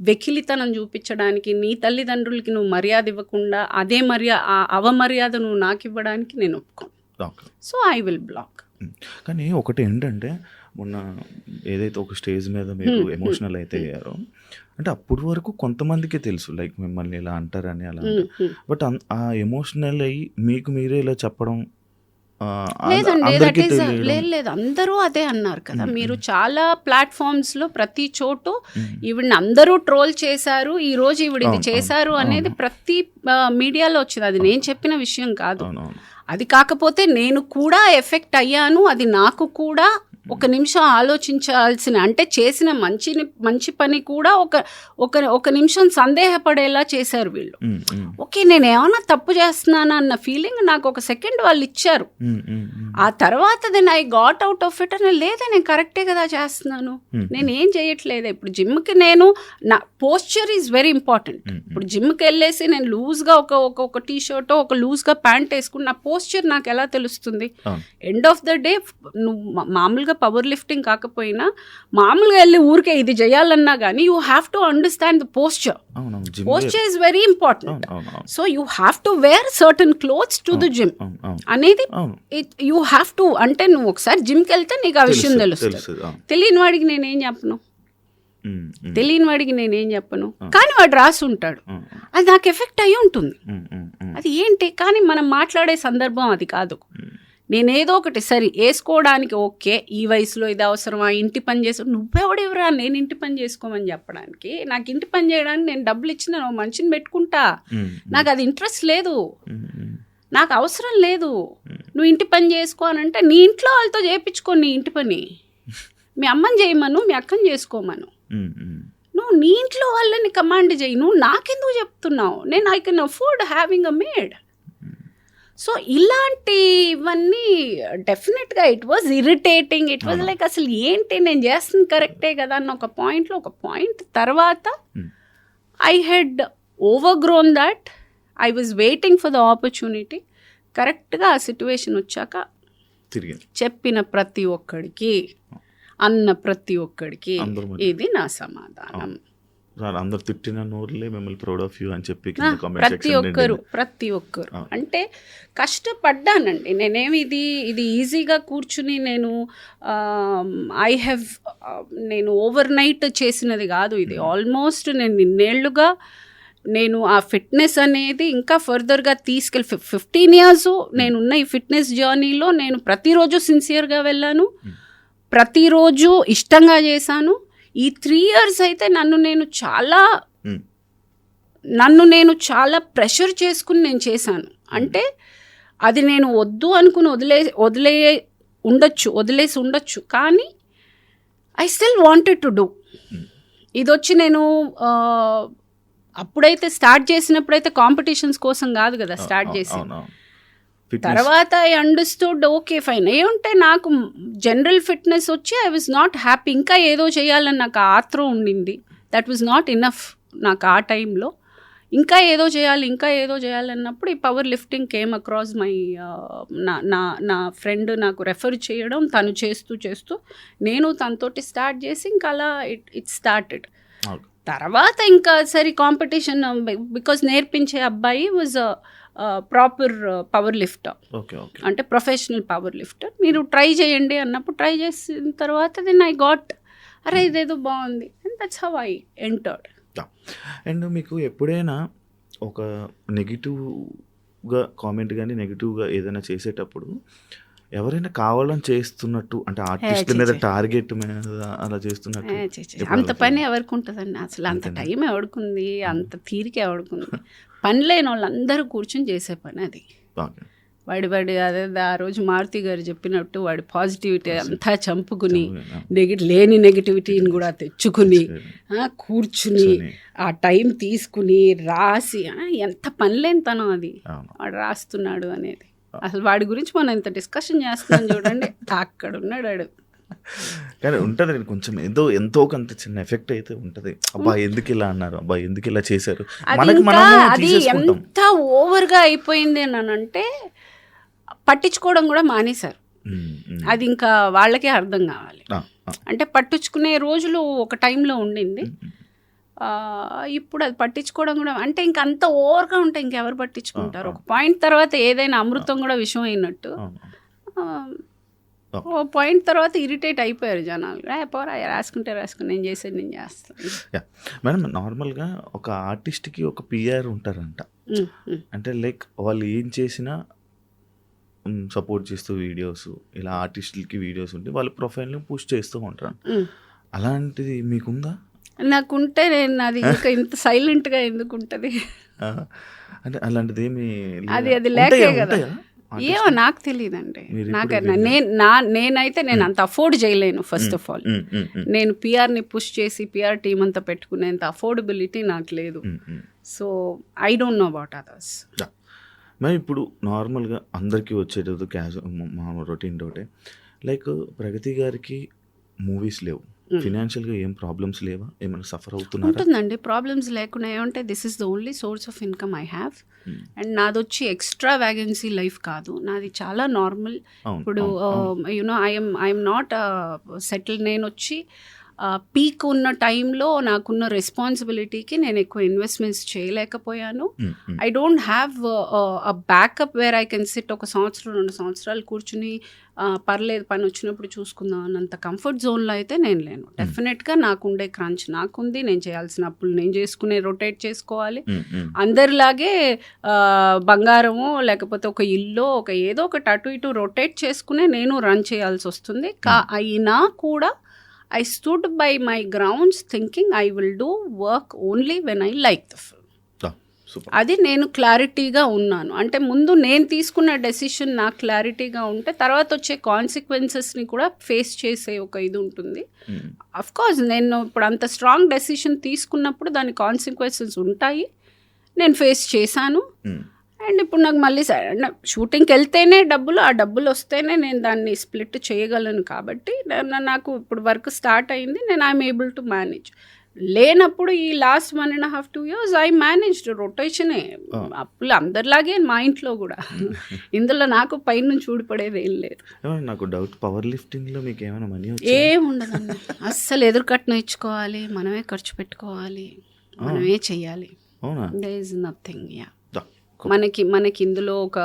వెకిలితనం చూపించడానికి, నీ తల్లిదండ్రులకి నువ్వు మర్యాద ఇవ్వకుండా అదే అవమర్యాద నువ్వు నాకు ఇవ్వడానికి నేను ఒప్పుకోను. So I will block. కానీ ఒకటి ఏంటంటే, మొన్న ఏదైతే ఒక స్టేజ్ మీద మీరు ఎమోషనల్ అయితే అయ్యారో, అంటే అప్పటి వరకు కొంతమందికే తెలుసు లైక్ మిమ్మల్ని ఇలా అంటారని అలా, బట్ ఆ ఎమోషనల్ అయ్యి మీకు మీరే ఇలా చెప్పడం లేదు, అందరూ అదే అన్నారు కదా. మీరు చాలా ప్లాట్ఫామ్స్లో ప్రతి చోటు ఈవిడ్ని అందరూ ట్రోల్ చేశారు, ఈ రోజు ఈవిడ ఇది చేశారు అనేది ప్రతి మీడియాలో వచ్చింది. అది నేను చెప్పిన విషయం కాదు. అది కాకపోతే నేను కూడా ఎఫెక్ట్ అయ్యాను. అది నాకు కూడా ఒక నిమిషం ఆలోచించాల్సిన, అంటే చేసిన మంచి పని కూడా ఒక నిమిషం సందేహపడేలా చేశారు వీళ్ళు. ఓకే, నేను ఏమన్నా తప్పు చేస్తున్నానా అన్న ఫీలింగ్ నాకు ఒక సెకండ్ వాళ్ళు ఇచ్చారు. ఆ తర్వాత then I got out of it. అని లేదా, నేను కరెక్టే కదా చేస్తున్నాను, నేను ఏం చేయట్లేదు. ఇప్పుడు జిమ్కి నేను, నా పోస్చర్ ఈజ్ వెరీ ఇంపార్టెంట్. ఇప్పుడు జిమ్కి వెళ్ళేసి నేను లూజ్గా ఒక టీ షర్టో ఒక లూజ్గా ప్యాంట్ వేసుకుని నా పోస్చర్ నాకు ఎలా తెలుస్తుంది? ఎండ్ ఆఫ్ ద డే నువ్వు మామూలుగా పవర్ లిఫ్టింగ్ కాకపోయినా మామూలుగా వెళ్ళి ఊరికే ఇది చేయాలన్నా కానీ you have to understand the posture. Posture is very important. So you have to wear certain clothes to the gym అనేది యూ హ్యావ్ టు. అంటే నువ్వు ఒకసారి జిమ్కి వెళ్తే నీకు ఆ విషయం తెలుస్తుంది. తెలియని వాడికి నేనేం చెప్పను, కానీ వాడు రాసి ఉంటాడు, అది నాకు ఎఫెక్ట్ అయ్యి ఉంటుంది. అది ఏంటి, కానీ మనం మాట్లాడే సందర్భం అది కాదు. నేనేదో ఒకటి సరే వేసుకోవడానికి, ఓకే ఈ వయసులో ఇది అవసరమా, ఇంటి పని చేసుకో, నువ్వెవడెవరా నేను ఇంటి పని చేసుకోమని చెప్పడానికి? నాకు ఇంటి పని చేయడానికి నేను డబ్బులు ఇచ్చిన మనిషిని పెట్టుకుంటా, నాకు అది ఇంట్రెస్ట్ లేదు, నాకు అవసరం లేదు. నువ్వు ఇంటి పని చేసుకో అని అంటే నీ ఇంట్లో వాళ్ళతో చేయించుకో నీ ఇంటి పని. మీ అమ్మని చేయమను, మీ అక్కని చేసుకోమను. నువ్వు నీ ఇంట్లో వాళ్ళని కమాండ్ చేయి. నువ్వు నాకెందుకు చెప్తున్నావు? నేను I can afford having a made. So ఇలాంటివన్నీ డెఫినెట్గా it was irritating. It was like అసలు ఏంటి నేను చేస్తుంది కరెక్టే కదా అన్న ఒక పాయింట్ తర్వాత I had overgrown that. I was waiting for the opportunity. కరెక్ట్గా ఆ సిచ్యువేషన్ వచ్చాక చెప్పిన ప్రతి ఒక్కడికి, అన్న ప్రతి ఒక్కడికి ఇది నా సమాధానం. అందరు తిట్టిన నోరులే మిమ్మల్ని ప్రౌడ్ ఆఫ్ యూ అని చెప్పి ప్రతి ఒక్కరు అంటే కష్టపడ్డానండి. నేనేమి ఇది ఈజీగా కూర్చుని నేను ఓవర్ నైట్ చేసినది కాదు. ఇది ఆల్మోస్ట్ నేను ఇన్నేళ్లుగా నేను ఆ ఫిట్నెస్ అనేది ఇంకా ఫర్దర్గా 15 years నేనున్న ఈ ఫిట్నెస్ జర్నీలో నేను ప్రతిరోజు సిన్సియర్గా వెళ్ళాను, ప్రతిరోజు ఇష్టంగా చేశాను. ఈ 3 years అయితే నన్ను నేను చాలా ప్రెషర్ చేసుకుని నేను చేశాను. అంటే అది నేను వద్దు అనుకుని వదిలేసి ఉండొచ్చు, కానీ I still wanted to do. ఇది వచ్చి నేను అప్పుడైతే స్టార్ట్ చేసినప్పుడైతే కాంపిటీషన్స్ కోసం కాదు కదా స్టార్ట్ చేసి. తర్వాత ఐ అండర్స్టూడ్, ఓకే ఫైన్, ఏముంటే నాకు జనరల్ ఫిట్నెస్ వచ్చి ఐ వాజ్ నాట్ హ్యాపీ. ఇంకా ఏదో చేయాలని నాకు ఆత్రం ఉండింది. దట్ వాజ్ నాట్ ఇనఫ్ నాకు ఆ టైంలో. ఇంకా ఏదో చేయాలన్నప్పుడు ఈ power lifting came across my నా ఫ్రెండ్ నాకు రెఫర్ చేయడం, తను చేస్తూ నేను తనతోటి స్టార్ట్ చేసి ఇంకా అలా ఇట్ స్టార్టెడ్. తర్వాత ఇంకా సరే కాంపిటీషన్, బికాజ్ నేర్పించే అబ్బాయి వాజ్ ప్రాపర్ పవర్ లిఫ్టర్, అంటే ప్రొఫెషనల్ పవర్ లిఫ్టర్. మీరు ట్రై చేయండి అన్నప్పుడు ట్రై చేసిన తర్వాత దెన్ ఐ గాట్ అరే ఇదేదో బాగుంది, and that's how I entered. And మీకు ఎప్పుడైనా ఒక నెగిటివ్గా కామెంట్ కానీ నెగిటివ్గా ఏదైనా చేసేటప్పుడు ఎవరైనా కావాలని చేస్తున్నట్టు, అంటే ఆర్టిస్ట్ల మీద టార్గెట్ మీద అలా చేస్తున్నట్టు అంత పని ఎవరికి ఉంటుందండి అసలు? అంత టైం ఎవడుకుంది, అంత తీరిక ఎవడుకుంది? పని లేని వాళ్ళందరూ కూర్చొని చేసే పని అది. వాడి అదే ఆ రోజు మారుతి గారు చెప్పినట్టు వాడి పాజిటివిటీ అంతా చంపుకుని లేని నెగిటివిటీని కూడా తెచ్చుకుని కూర్చుని ఆ టైం తీసుకుని రాసి ఎంత పని లేనితనం అది వాడు రాస్తున్నాడు అనేది. అసలు వాడి గురించి మనం ఇంత డిస్కషన్ చేస్తున్నాం చూడండి, అక్కడ ఉన్నాడు వాడు. కానీ ఉంటుంది కొంచెం ఎంతో కొంత చిన్న ఎఫెక్ట్ అయితే ఉంటుంది. అబ్బా ఎందుకు ఇలా అన్నారు, అబ్బా ఎందుకు ఇలా చేశారు, అది ఎంత ఓవర్గా అయిపోయింది అని అంటే పట్టించుకోవడం కూడా మానేశారు. అది ఇంకా వాళ్ళకే అర్థం కావాలి. అంటే పట్టించుకునే రోజులు ఒక టైంలో ఉండింది, ఇప్పుడు అది పట్టించుకోవడం కూడా అంటే ఇంక అంత ఓవర్గా ఉంటే ఇంకెవరు పట్టించుకుంటారు? ఒక పాయింట్ తర్వాత ఏదైనా అమృతం కూడా విషం అయినట్టు ఓ పాయింట్ తర్వాత ఇరిటేట్ అయిపోయారు జనాలు. పోరా రాసుకుంటే రాసుకుని నేను చేసేది నేను చేస్తాను. మేడం నార్మల్గా ఒక ఆర్టిస్ట్కి ఒక పిఆర్ ఉంటారంట, అంటే లైక్ వాళ్ళు ఏం చేసినా సపోర్ట్ చేస్తూ వీడియోస్ ఇలా ఆర్టిస్టులకి వీడియోస్ ఉంటే వాళ్ళ ప్రొఫైల్ని పుష్ చేస్తూ ఉంటారు. అలాంటిది మీకుందా? నాకుంటే నేను అది ఇంకా ఇంత సైలెంట్గా ఎందుకు ఉంటుంది? అంటే అలాంటిది ఏమి అది లేకే కదా. ఏమో నాకు తెలియదండి. నేనైతే నేను అంత అఫోర్డ్ చేయలేను. ఫస్ట్ ఆఫ్ ఆల్ నేను పిఆర్ని పుష్ చేసి పిఆర్ టీం అంతా పెట్టుకునేంత అఫోర్డబిలిటీ నాకు లేదు. So I don't know about others. మరి ఇప్పుడు నార్మల్గా అందరికీ వచ్చేటప్పుడు మా రొటీన్ డౌటే, లైక్ ప్రగతి గారికి మూవీస్ లేవు, ఫినాన్షియల్గా ఏం ప్రాబ్లమ్స్ లేవా, ఏమైనా సఫర్ అవుతున్నారు? ఉంటుందండి, ప్రాబ్లమ్స్ లేకుండా ఏమంటే this is the only source of income I have. And నాది వచ్చి ఎక్స్ట్రా వ్యాగెన్సీ లైఫ్ కాదు, నాది చాలా నార్మల్. ఇప్పుడు యునో ఐఎమ్ నాట్ సెటిల్. నేను వచ్చి పీక్ ఉన్న టైంలో నాకున్న రెస్పాన్సిబిలిటీకి నేను ఎక్కువ ఇన్వెస్ట్మెంట్స్ చేయలేకపోయాను. I don't have a backup where I can SIT ఒక సంవత్సరం 2 సంవత్సరాలు కూర్చుని పర్లేదు పని వచ్చినప్పుడు చూసుకుందాం అన్నంత కంఫర్ట్ జోన్లో అయితే నేను లేను. డెఫినెట్గా నాకుండే క్రంచ్ నాకుంది, నేను చేయాల్సిన అప్పులు నేను చేసుకునే రొటేట్ చేసుకోవాలి. అందరిలాగే బంగారము లేకపోతే ఒక ఇల్లు ఒక ఏదో ఒకటి అటు ఇటు రొటేట్ చేసుకునే నేను రన్ చేయాల్సి వస్తుంది. అయినా కూడా I stood by my grounds thinking I will do work only when I like the film. అది నేను క్లారిటీగా ఉన్నాను. అంటే ముందు నేను తీసుకున్న డెసిషన్ నాకు క్లారిటీగా ఉంటే తర్వాత వచ్చే కాన్సిక్వెన్సెస్ని కూడా ఫేస్ చేసే ఒక ఇది ఉంటుంది. అఫ్కోర్స్ నేను ఇప్పుడు అంత స్ట్రాంగ్ డెసిషన్ తీసుకున్నప్పుడు దాని కాన్సిక్వెన్సెస్ ఉంటాయి, నేను ఫేస్ చేశాను. అండ్ ఇప్పుడు నాకు మళ్ళీ షూటింగ్కి వెళ్తేనే డబ్బులు, ఆ డబ్బులు వస్తేనే నేను దాన్ని స్ప్లిట్ చేయగలను. కాబట్టి నాకు ఇప్పుడు వర్క్ స్టార్ట్ అయింది, నేను ఐఎమ్ ఏబుల్ టు మేనేజ్. లేనప్పుడు ఈ లాస్ట్ 1.5 2 years ఐ మేనేజ్డ్ రొటేషనే. అప్పులు అందరిలాగే మా ఇంట్లో కూడా. ఇందులో నాకు పైనుంచి ఊడిపడేది ఏం లేదు. నాకు డౌట్, పవర్ లిఫ్టింగ్లో మీకు ఏమైనా మనీ ఏముండదండి, అస్సలు ఎదురుకట్నం ఇచ్చుకోవాలి, మనమే ఖర్చు పెట్టుకోవాలి, మనమే చెయ్యాలి. There is nothing. యా మనకి ఇందులో ఒక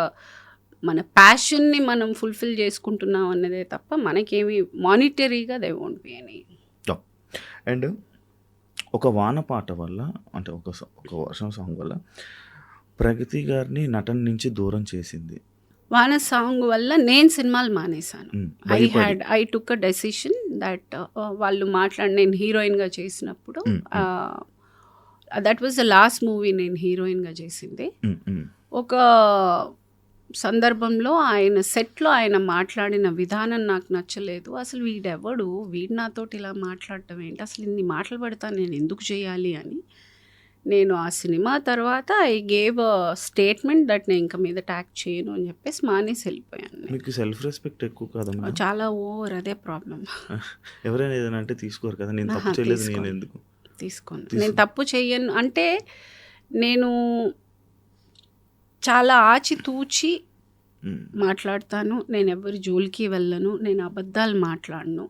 మన ప్యాషన్ని మనం ఫుల్ఫిల్ చేసుకుంటున్నాం అన్నదే తప్ప మనకేమి మానిటరీగా they won't be any. And ఒక వాన పాట వల్ల, అంటే ఒక వర్షం సాంగ్ వల్ల ప్రగతి గారిని నటన నుంచి దూరం చేసింది. వాన సాంగ్ వల్ల నేను సినిమాలు మానేశాను. I took a decision that వాళ్ళు నేను హీరోయిన్గా చేసినప్పుడు that was the last movie నేను హీరోయిన్గా చేసింది. ఒక సందర్భంలో ఆయన సెట్లో ఆయన మాట్లాడిన విధానం నాకు నచ్చలేదు. అసలు వీడు నాతోటి ఇలా మాట్లాడటం ఏంటి, అసలు ఇన్ని మాటలు పడతా నేను ఎందుకు చేయాలి అని నేను ఆ సినిమా తర్వాత I gave a statement that నేను ఇంకా మీద ట్యాక్ చేయను అని చెప్పేసి మానేసి వెళ్ళిపోయాను. మీకు సెల్ఫ్ రెస్పెక్ట్ ఎక్కువ కదా? చాలా ఓవర్, అదే ప్రాబ్లం. ఎవరైనా ఏదైనా అంటే తీసుకోరు కదా, నేను తప్పు చేయలేదు, నేను ఎందుకు తీసుకోను, నేను తప్పు చేయను అంటే నేను చాలా ఆచితూచి మాట్లాడతాను. నేను ఎవరి జోలికి వెళ్ళను, నేను అబద్ధాలు మాట్లాడను,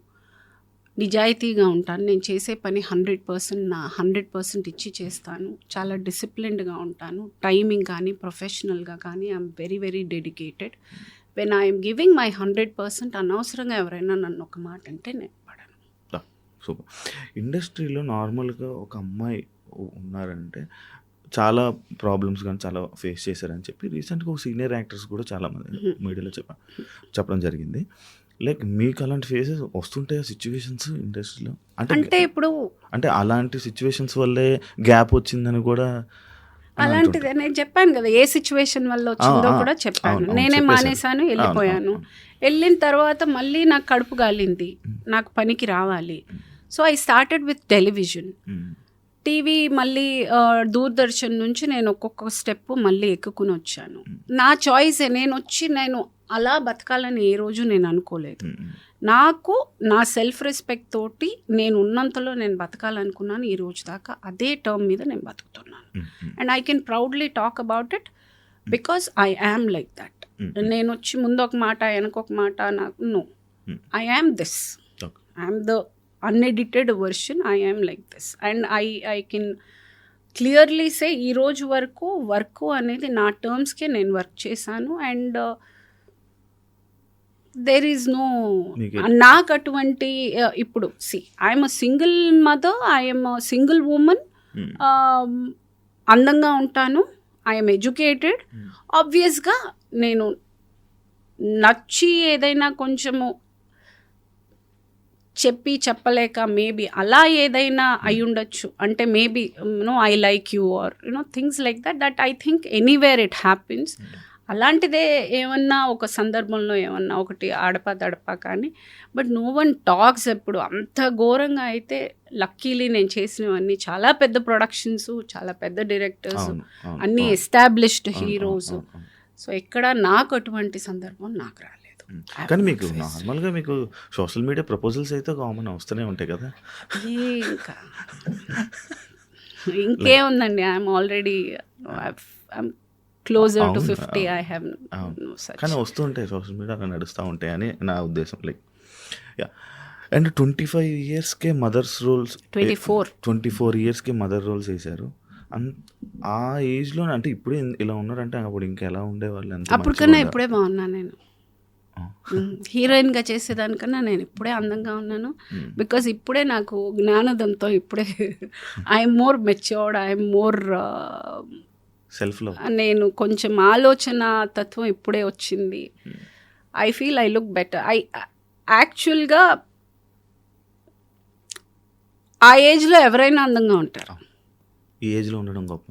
నిజాయితీగా ఉంటాను. నేను చేసే పని 100% నా 100% ఇచ్చి చేస్తాను. చాలా డిసిప్లిన్డ్గా ఉంటాను. టైమింగ్ కానీ ప్రొఫెషనల్గా కానీ I'm very very dedicated. When I'm giving my 100%, అనవసరంగా ఎవరైనా నన్ను ఒక మాట అంటే నేను పడను. సూపర్. ఇండస్ట్రీలో నార్మల్గా ఒక అమ్మాయి ఉన్నారంటే చాలా ప్రాబ్లమ్స్ కానీ చాలా ఫేస్ చేశారని చెప్పి రీసెంట్గా ఒక సీనియర్ యాక్టర్స్ కూడా చాలామంది మీడియాలో చెప్పడం జరిగింది. లైక్ మీకు అలాంటి ఫేసెస్ వస్తుంటాయి సిచ్యువేషన్స్ ఇండస్ట్రీలో? అంటే ఇప్పుడు అంటే అలాంటి సిచ్యువేషన్స్ వల్లే గ్యాప్ వచ్చిందని కూడా అలాంటిదే నేను చెప్పాను కదా, ఏ సిచ్యువేషన్ వల్ల వచ్చిందో కూడా చెప్పాను. నేనే మానేశాను, వెళ్ళిపోయాను. వెళ్ళిన తర్వాత మళ్ళీ నాకు కడుపు గాలింది, నాకు పనికి రావాలి. So I started with television. TV మళ్ళీ దూరదర్శన్ నుంచి నేను ఒక్కొక్క స్టెప్ మళ్ళీ ఎక్కుకుని వచ్చాను. నా చాయిస్. నేను అలా బతకాలని ఏ రోజు నేను అనుకోలేదు. నాకు నా సెల్ఫ్ రెస్పెక్ట్ తోటి నేను ఉన్నంతలో నేను బతకాలనుకున్నాను. ఈ రోజు దాకా అదే టర్మ్ మీద నేను బతుకుతున్నాను. And I can proudly talk about it because I am like that. నేను వచ్చి ముందు ఒక మాట వెనకొక మాట, నాకు no, I am this, I am the unedited version, I am like this. And I can clearly say ఈ రోజు వరకు వర్క్ అనేది నా టర్మ్స్కే నేను వర్క్ చేశాను. అండ్ దేర్ ఈజ్ నో, నాకు అటువంటి ఇప్పుడు I'm a single mother, I'm a single women, అందంగా ఉంటాను, ఐఎమ్ ఎడ్యుకేటెడ్. ఆబ్వియస్గా నేను నచ్చి ఏదైనా కొంచెము చెప్పలేక మేబీ అలా ఏదైనా అయి ఉండొచ్చు. అంటే maybe I like you or things like that I think anywhere it happens. అలాంటిదే ఏమన్నా ఒక సందర్భంలో ఏమన్నా ఒకటి ఆడపా కానీ, బట్ నో వన్ టాక్స్. ఎప్పుడు అంత ఘోరంగా అయితే లక్కీలీ నేను చేసినవన్నీ చాలా పెద్ద ప్రొడక్షన్స్, చాలా పెద్ద డైరెక్టర్స్, అన్నీ ఎస్టాబ్లిష్డ్ హీరోస్. సో ఎక్కడ నాకు అటువంటి సందర్భం నాకు రాలేదు. కానీ మీకు నార్మల్గా మీకు సోషల్ మీడియా ప్రపోజల్స్ అయితే కామన్ వస్తూనే ఉంటాయి కదా? ఇంకా ఇంకేముందండి, I'm already closer to 50. I have no such. కానీ వస్తూ ఉంటాయి సోషల్ మీడియా, అలా నడుస్తూ ఉంటాయి అని నా ఉద్దేశం. Like yeah. అండ్ 25 yearsకే మదర్స్ రోల్స్, 24 yearsకే మదర్ రోల్స్ వేశారు. ఆ ఏజ్లో అంటే ఇప్పుడే ఇలా ఉన్నారంటే అప్పుడు ఇంకా ఎలా ఉండేవాళ్ళు? అప్పటికన్నా ఇప్పుడే బాగున్నాను నేను. హీరోయిన్గా చేసేదానికన్నా నేను ఇప్పుడే అందంగా ఉన్నాను. బికాజ్ ఇప్పుడే నాకు జ్ఞానోదంతో ఇప్పుడే I'm more matured, I'm more self love. నేను కొంచెం ఆలోచన తత్వం ఇప్పుడే వచ్చింది. I feel I look better. యాక్చువల్గా ఆ ఏజ్లో ఎవరైనా అందంగా ఉంటారు. ఈ ఏజ్లో ఉండడం గొప్ప.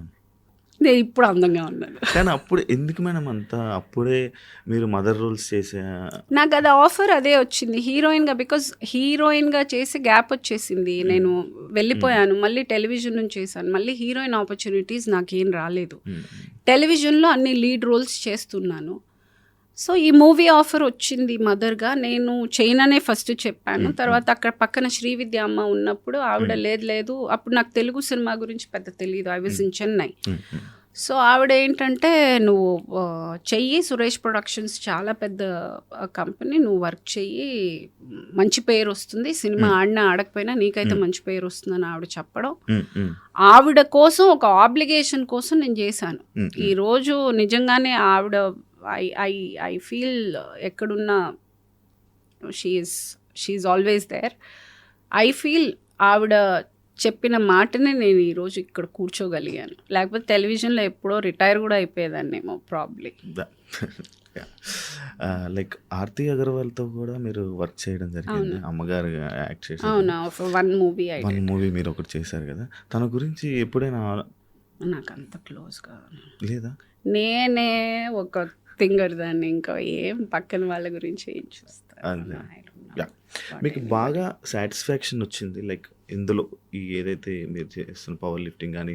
నేను ఇప్పుడు అందంగా ఉన్నాను. కానీ అప్పుడు ఎందుకు మేడం అంతా అప్పుడే మీరు మదర్ రోల్స్ చేసే? నాకు అది ఆఫర్ అదే వచ్చింది హీరోయిన్గా. బికాజ్ హీరోయిన్గా చేసి గ్యాప్ వచ్చేసింది, నేను వెళ్ళిపోయాను. మళ్ళీ టెలివిజన్ నుంచి చేశాను, మళ్ళీ హీరోయిన్ ఆపర్చునిటీస్ నాకేం రాలేదు. టెలివిజన్లో అన్ని లీడ్ రోల్స్ చేస్తున్నాను. సో ఈ మూవీ ఆఫర్ వచ్చింది మదర్గా. నేను చేయననే ఫస్ట్ చెప్పాను. తర్వాత అక్కడ పక్కన శ్రీవిద్య అమ్మ ఉన్నప్పుడు ఆవిడ లేదు, అప్పుడు నాకు తెలుగు సినిమా గురించి పెద్ద తెలియదు, I was in Chennai. So ఆవిడ ఏంటంటే, నువ్వు చెయ్యి, సురేష్ ప్రొడక్షన్స్ చాలా పెద్ద కంపెనీ, నువ్వు వర్క్ చెయ్యి, మంచి పేరు వస్తుంది, సినిమా ఆడినా ఆడకపోయినా నీకైతే మంచి పేరు వస్తుందని ఆవిడ చెప్పడం. ఆవిడ కోసం, ఒక ఆబ్లిగేషన్ కోసం నేను చేశాను. ఈరోజు నిజంగానే ఆవిడ I feel ఎక్కడున్నా she is always there. I feel ఆవిడ చెప్పిన మాటనే నేను ఈరోజు ఇక్కడ కూర్చోగలిగాను. లేకపోతే టెలివిజన్లో ఎప్పుడో రిటైర్ కూడా అయిపోయేదాన్నేమో ప్రాబ్లీ. లైక్ ఆర్తి అగర్వాల్తో కూడా మీరు వర్క్ చేయడం జరిగింది, అమ్మగారు యాక్ట్ చేశారు. అవునా, వన్ మూవీ మీరు ఒకటి చేశారు కదా. తన గురించి ఎప్పుడైనా నాకు అంత క్లోజ్గా లేదా? నేనే ఒక థింగర్ దాన్ని, ఇంకా ఏం పక్కన వాళ్ళ గురించి ఏం చూస్తాను. మీకు బాగా సాటిస్ఫాక్షన్ వచ్చింది లైక్ ఇందులో ఈ ఏదైతే మీరు చేస్తున్న పవర్ లిఫ్టింగ్ కానీ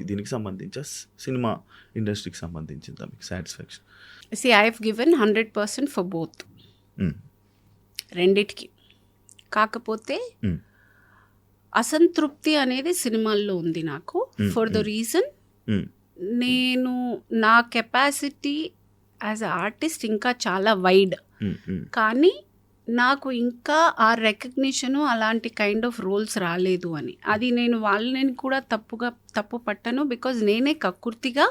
దీనికి సంబంధించి సినిమా ఇండస్ట్రీకి సంబంధించిందా మీకు satisfaction? I have given 100% for both, రెండిటికి. కాకపోతే అసంతృప్తి అనేది సినిమాల్లో ఉంది నాకు. ఫర్ ద రీజన్, నేను నా కెపాసిటీ యాజ్ అ ఆర్టిస్ట్ ఇంకా చాలా వైడ్, కానీ నాకు ఇంకా ఆ రికగ్నిషను అలాంటి కైండ్ ఆఫ్ రోల్స్ రాలేదు అని. అది నేను వాళ్ళని కూడా తప్పు పట్టను. బికాజ్ నేనే కక్కుర్తిగా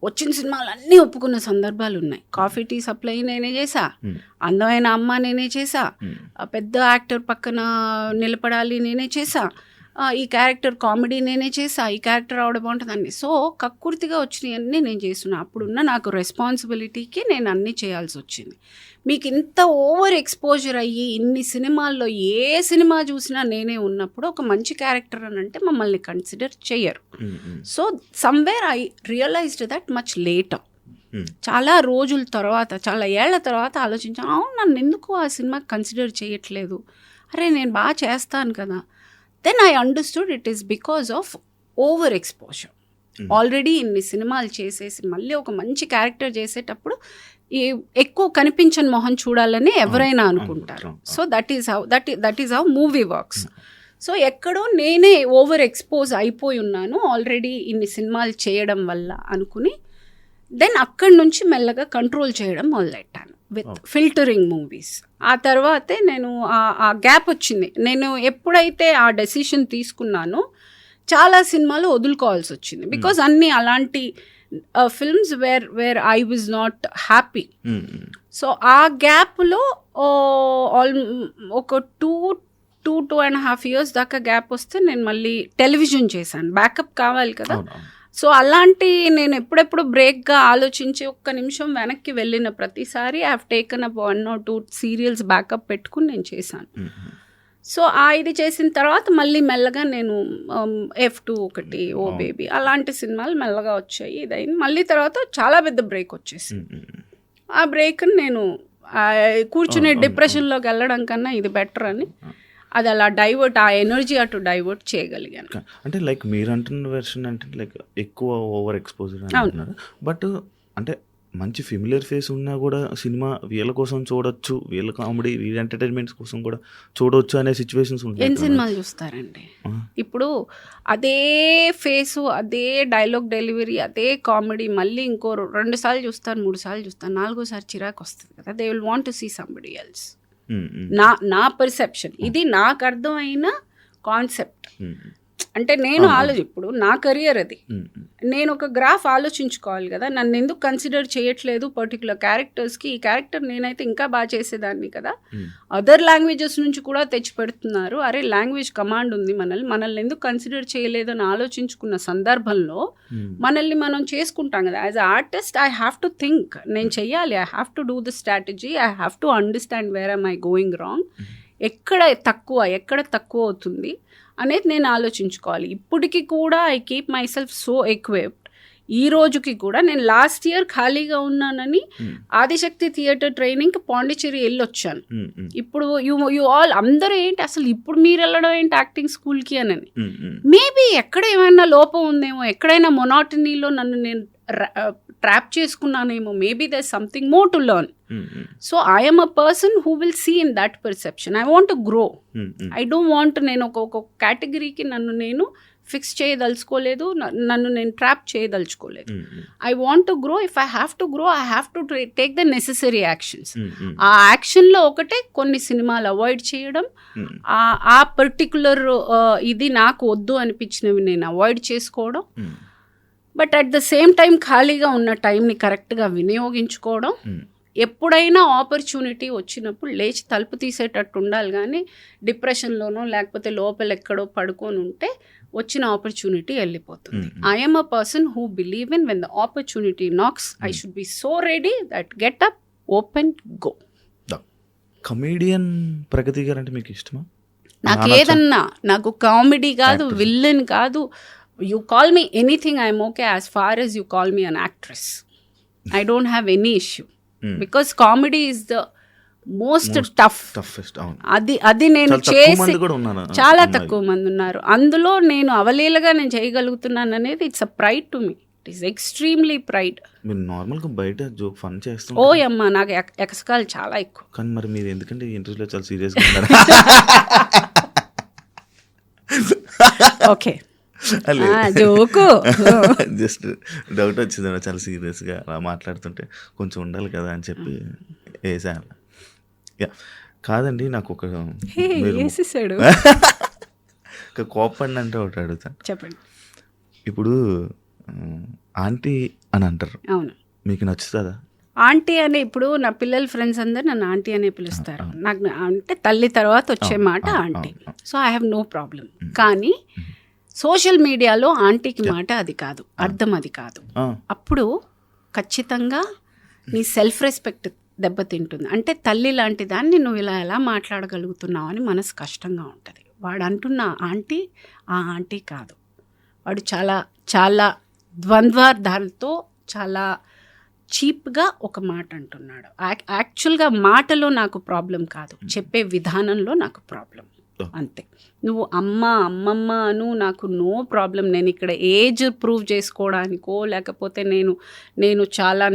వచ్చిన సినిమాలు అన్నీ ఒప్పుకున్న సందర్భాలు ఉన్నాయి. కాఫీ టీ సప్లై నేనే చేసా, అందమైన అమ్మ నేనే చేసా, పెద్ద యాక్టర్ పక్కన నిలబడాలి నేనే చేసా, ఈ క్యారెక్టర్ కామెడీ నేనే చేసా, ఈ క్యారెక్టర్ రావడం బాగుంటుంది అన్నీ. సో కక్కుర్తిగా వచ్చినవన్నీ నేను చేస్తున్నా. అప్పుడున్న నాకు రెస్పాన్సిబిలిటీకి నేను అన్నీ చేయాల్సి వచ్చింది. మీకు ఇంత ఓవర్ ఎక్స్పోజర్ అయ్యి ఇన్ని సినిమాల్లో ఏ సినిమా చూసినా నేనే ఉన్నప్పుడు ఒక మంచి క్యారెక్టర్ అని అంటే మమ్మల్ని కన్సిడర్ చెయ్యరు. So somewhere I realised that much later. చాలా రోజుల తర్వాత, చాలా ఏళ్ల తర్వాత ఆలోచించాను, అవును నన్ను ఎందుకు ఆ సినిమాకి కన్సిడర్ చేయట్లేదు, అరే నేను బాగా చేస్తాను కదా. Then I understood it is because of over exposure. Already ఇన్ని సినిమాలు చేసేసి మళ్ళీ ఒక మంచి క్యారెక్టర్ చేసేటప్పుడు ఎక్కువ కనిపించని మొహం చూడాలని ఎవరైనా అనుకుంటారు. So that is how movie works. So ఎక్కడో నేనే ఓవర్ ఎక్స్పోజ్ అయిపోయి ఉన్నాను ఆల్రెడీ ఇన్ని సినిమాలు చేయడం వల్ల అనుకుని దెన్ అక్కడి నుంచి మెల్లగా కంట్రోల్ చేయడం మొదలెట్టాను విత్ ఫిల్టరింగ్ మూవీస్. ఆ తర్వాతే నేను ఆ గ్యాప్ వచ్చింది. నేను ఎప్పుడైతే ఆ డెసిషన్ తీసుకున్నానో చాలా సినిమాలు వదులుకోవాల్సి వచ్చింది. బికాజ్ అన్నీ అలాంటి films where I was not happy. So ఆ గ్యాప్లో ఒక 2.5 years దాకా గ్యాప్ వస్తే నేను మళ్ళీ టెలివిజన్ చేశాను. బ్యాకప్ కావాలి కదా. సో అలాంటి నేను ఎప్పుడెప్పుడు బ్రేక్గా ఆలోచించి ఒక్క నిమిషం వెనక్కి వెళ్ళిన ప్రతిసారి I have taken up 1 or 2 serials backup పెట్టుకుని నేను చేశాను. సో ఇది చేసిన తర్వాత మళ్ళీ మెల్లగా నేను F2 ఒకటి, ఓ బేబీ అలాంటి సినిమాలు మెల్లగా వచ్చాయి. ఇదైంది. మళ్ళీ తర్వాత చాలా పెద్ద బ్రేక్ వచ్చేసి ఆ బ్రేక్ని నేను కూర్చునే డిప్రెషన్లోకి వెళ్ళడం కన్నా ఇది బెటర్ అని అది అలా డైవర్ట్, ఆ ఎనర్జీ అటు డైవర్ట్ చేయగలిగాను. అంటే లైక్ మీరు అంటున్న వెర్షన్ అంటే లైక్ ఎక్కువ ఓవర్ ఎక్స్పోజర్ అంటున్నారు. బట్ అంటే మంచి ఫెమిలియర్ ఫేస్ ఉన్నా కూడా సినిమా వీళ్ళ కోసం చూడొచ్చు, వీళ్ళ కామెడీ వీళ్ళ ఎంటర్టైన్మెంట్స్ కోసం కూడా చూడొచ్చు అనే సిచ్యువేషన్స్ ఉంటాయి. ఎన్ని సినిమాలు చూస్తారండి ఇప్పుడు? అదే ఫేసు, అదే డైలాగ్ డెలివరీ, అదే కామెడీ మళ్ళీ ఇంకో 2 సార్లు చూస్తాను, 3 సార్లు చూస్తాను, 4వసారి చిరాకు వస్తుంది కదా. They will want to see somebody else. నా పర్సెప్షన్ ఇది, నాకు అర్థమైన కాన్సెప్ట్. అంటే నేను ఇప్పుడు నా కెరియర్ అది, నేను ఒక గ్రాఫ్ ఆలోచించుకోవాలి కదా. నన్ను ఎందుకు కన్సిడర్ చేయట్లేదు పర్టికులర్ క్యారెక్టర్స్కి? ఈ క్యారెక్టర్ నేనైతే ఇంకా బాగా చేసేదాన్ని కదా. అదర్ లాంగ్వేజెస్ నుంచి కూడా తెచ్చి పెడుతున్నారు. అరే లాంగ్వేజ్ కమాండ్ ఉంది, మనల్ని ఎందుకు కన్సిడర్ చేయలేదు అని ఆలోచించుకున్న సందర్భంలో మనల్ని మనం చేసుకుంటాం కదా. As a artist I have to think, నేను చెయ్యాలి, I have to do the strategy, I have to understand where am I going wrong, ఎక్కడ తక్కువ అవుతుంది అనేది నేను ఆలోచించుకోవాలి. ఇప్పటికీ కూడా I keep myself so equipped. ఈ రోజుకి కూడా నేను లాస్ట్ ఇయర్ ఖాళీగా ఉన్నానని ఆదిశక్తి థియేటర్ ట్రైనింగ్కి పాండిచ్చేరి వెళ్ళొచ్చాను. ఇప్పుడు యూ ఆల్ అందరూ ఏంటి అసలు ఇప్పుడు మీరు వెళ్ళడం ఏంటి యాక్టింగ్ స్కూల్కి అని. మేబీ ఎక్కడ ఏమైనా లోపం ఉందేమో, ఎక్కడైనా మొనాటనీలో నన్ను నేను ట్రాప్ చేసుకున్నానేమో. Maybe there something more to learn. So I'm a person who will see in that perception. I want to grow. I don't want, నేను ఒక కేటగిరీకి నన్ను నేను ఫిక్స్ చేయదలుచుకోలేదు, నన్ను నేను ట్రాప్ చేయదలుచుకోలేదు. I want to grow. If I have to grow I have to take the necessary actions. ఆ యాక్షన్లో ఒకటే కొన్ని సినిమాలు అవాయిడ్ చేయడం, ఆ పర్టికులర్ ఇది నాకు వద్దు అనిపించినవి నేను అవాయిడ్ చేసుకోవడం. But at the same time ఖాళీగా ఉన్న టైంని కరెక్ట్గా వినియోగించుకోవడం. ఎప్పుడైనా ఆపర్చునిటీ వచ్చినప్పుడు లేచి తలుపు తీసేటట్టు ఉండాలి, కానీ డిప్రెషన్లోనో లేకపోతే లోపల ఎక్కడో పడుకొని ఉంటే వచ్చిన ఆపర్చునిటీ వెళ్ళిపోతుంది. I'm a person who believe in when the opportunity knocks I should be so ready that get up, open, go. Comedian Pragati గారు అంటే మీకు ఇష్టమా? నాకు ఏదన్నా, నాకు కామెడీ కాదు, విల్లన్ కాదు, you call me anything, I'm okay as far as you call me an actress. I don't have any issue because comedy is the most toughest. అది నేను చేసి చాలా తక్కువ మంది ఉన్నారు. అందులో నేను అవలీలగా నేను చేయగలుగుతున్నాను అనేది it's a pride to me. It is extremely pride. మీరు నార్మల్గా బయట జోక్ ఫన్ చేస్తాం. ఓ అమ్మా, నాకు ఎకసకాలు చాలా ఎక్కువ. కానీ మరి మీరు ఎందుకంటే ఇంటర్వ్యూలో చాలా సీరియస్గా ఉన్నారు. ఓకే జోకు, జస్ట్ డౌట్ వచ్చింది, చాలా సీరియస్గా అలా మాట్లాడుతుంటే కొంచెం ఉండాలి కదా అని చెప్పి వేసాను. యా కాదండి, నాకు ఒక కోపండి అంటే ఒకటి అడుగుతాను. చెప్పండి. ఇప్పుడు ఆంటీ అని అంటారు, అవును. మీకు నచ్చుతుందా? ఆంటీ అనే ఇప్పుడు నా పిల్లల ఫ్రెండ్స్ అందరు నన్ను ఆంటీ అనే పిలుస్తారు. నాకు అంటే తల్లి తర్వాత వచ్చే మాట aunty. So I have no problem. కానీ సోషల్ మీడియాలో ఆంటీకి మాట అది కాదు, అర్థం అది కాదు. అప్పుడు ఖచ్చితంగా నీ సెల్ఫ్ రెస్పెక్ట్ దెబ్బతింటుంది. అంటే తల్లి లాంటి దాన్ని నువ్వు ఇలా ఎలా మాట్లాడగలుగుతున్నావు అని మనసు కష్టంగా ఉంటుంది. వాడు అంటున్న ఆంటీ ఆ ఆంటీ కాదు, వాడు చాలా చాలా ద్వంద్వార్థాలతో చాలా చీప్గా ఒక మాట అంటున్నాడు. యాక్చువల్గా మాటలో నాకు ప్రాబ్లం కాదు, చెప్పే విధానంలో నాకు ప్రాబ్లం, అంతే. నువ్వు అమ్మమ్మ అను, నాకు నో ప్రాబ్లం. నేను ఇక్కడ ఏజ్ ప్రూవ్ చేసుకోవడానికో లేకపోతే నేను చాలా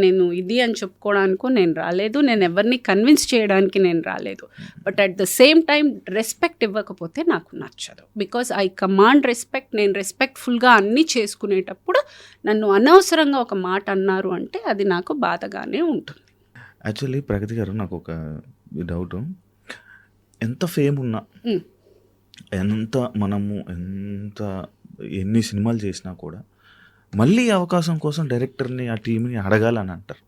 ఇది అని చెప్పుకోవడానికో నేను రాలేదు. నేను ఎవరిని కన్విన్స్ చేయడానికి నేను రాలేదు. But at the same time respect ఇవ్వకపోతే నాకు నచ్చదు. Because I command respect. నేను రెస్పెక్ట్ఫుల్గా అన్నీ చేసుకునేటప్పుడు నన్ను అనవసరంగా ఒక మాట అన్నారు అంటే అది నాకు బాధగానే ఉంటుంది. యాక్చువల్లీ ప్రగతి గారు, నాకు ఒక డౌట్. ఎంత ఫేమ్ ఉన్నా, ఎంత ఎన్ని సినిమాలు చేసినా కూడా మళ్ళీ అవకాశం కోసం డైరెక్టర్ని ఆ టీంని అడగాలని అంటారు.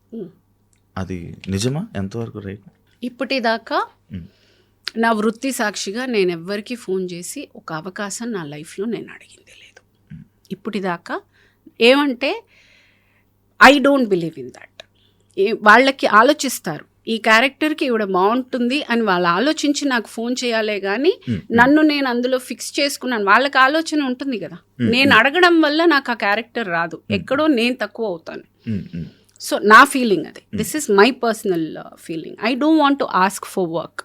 అది నిజమా? ఎంతవరకు రైట్? ఇప్పటిదాకా నా వృత్తి సాక్షిగా నేను ఎవ్వరికి ఫోన్ చేసి ఒక అవకాశం నా లైఫ్లో నేను అడిగింది లేదు ఇప్పటిదాకా. ఏమంటే I don't believe in that. వాళ్ళకి ఆలోచిస్తారు, ఈ క్యారెక్టర్కి ఇవిడ బాగుంటుంది అని వాళ్ళు ఆలోచించి నాకు ఫోన్ చేయాలే కానీ నన్ను నేను అందులో ఫిక్స్ చేసుకున్నాను. వాళ్ళకి ఆలోచన ఉంటుంది కదా, నేను అడగడం వల్ల నాకు ఆ క్యారెక్టర్ రాదు, ఎక్కడో నేను తక్కువ అవుతాను. సో నా ఫీలింగ్ అది. This is my personal feeling. I don't want to ask for work.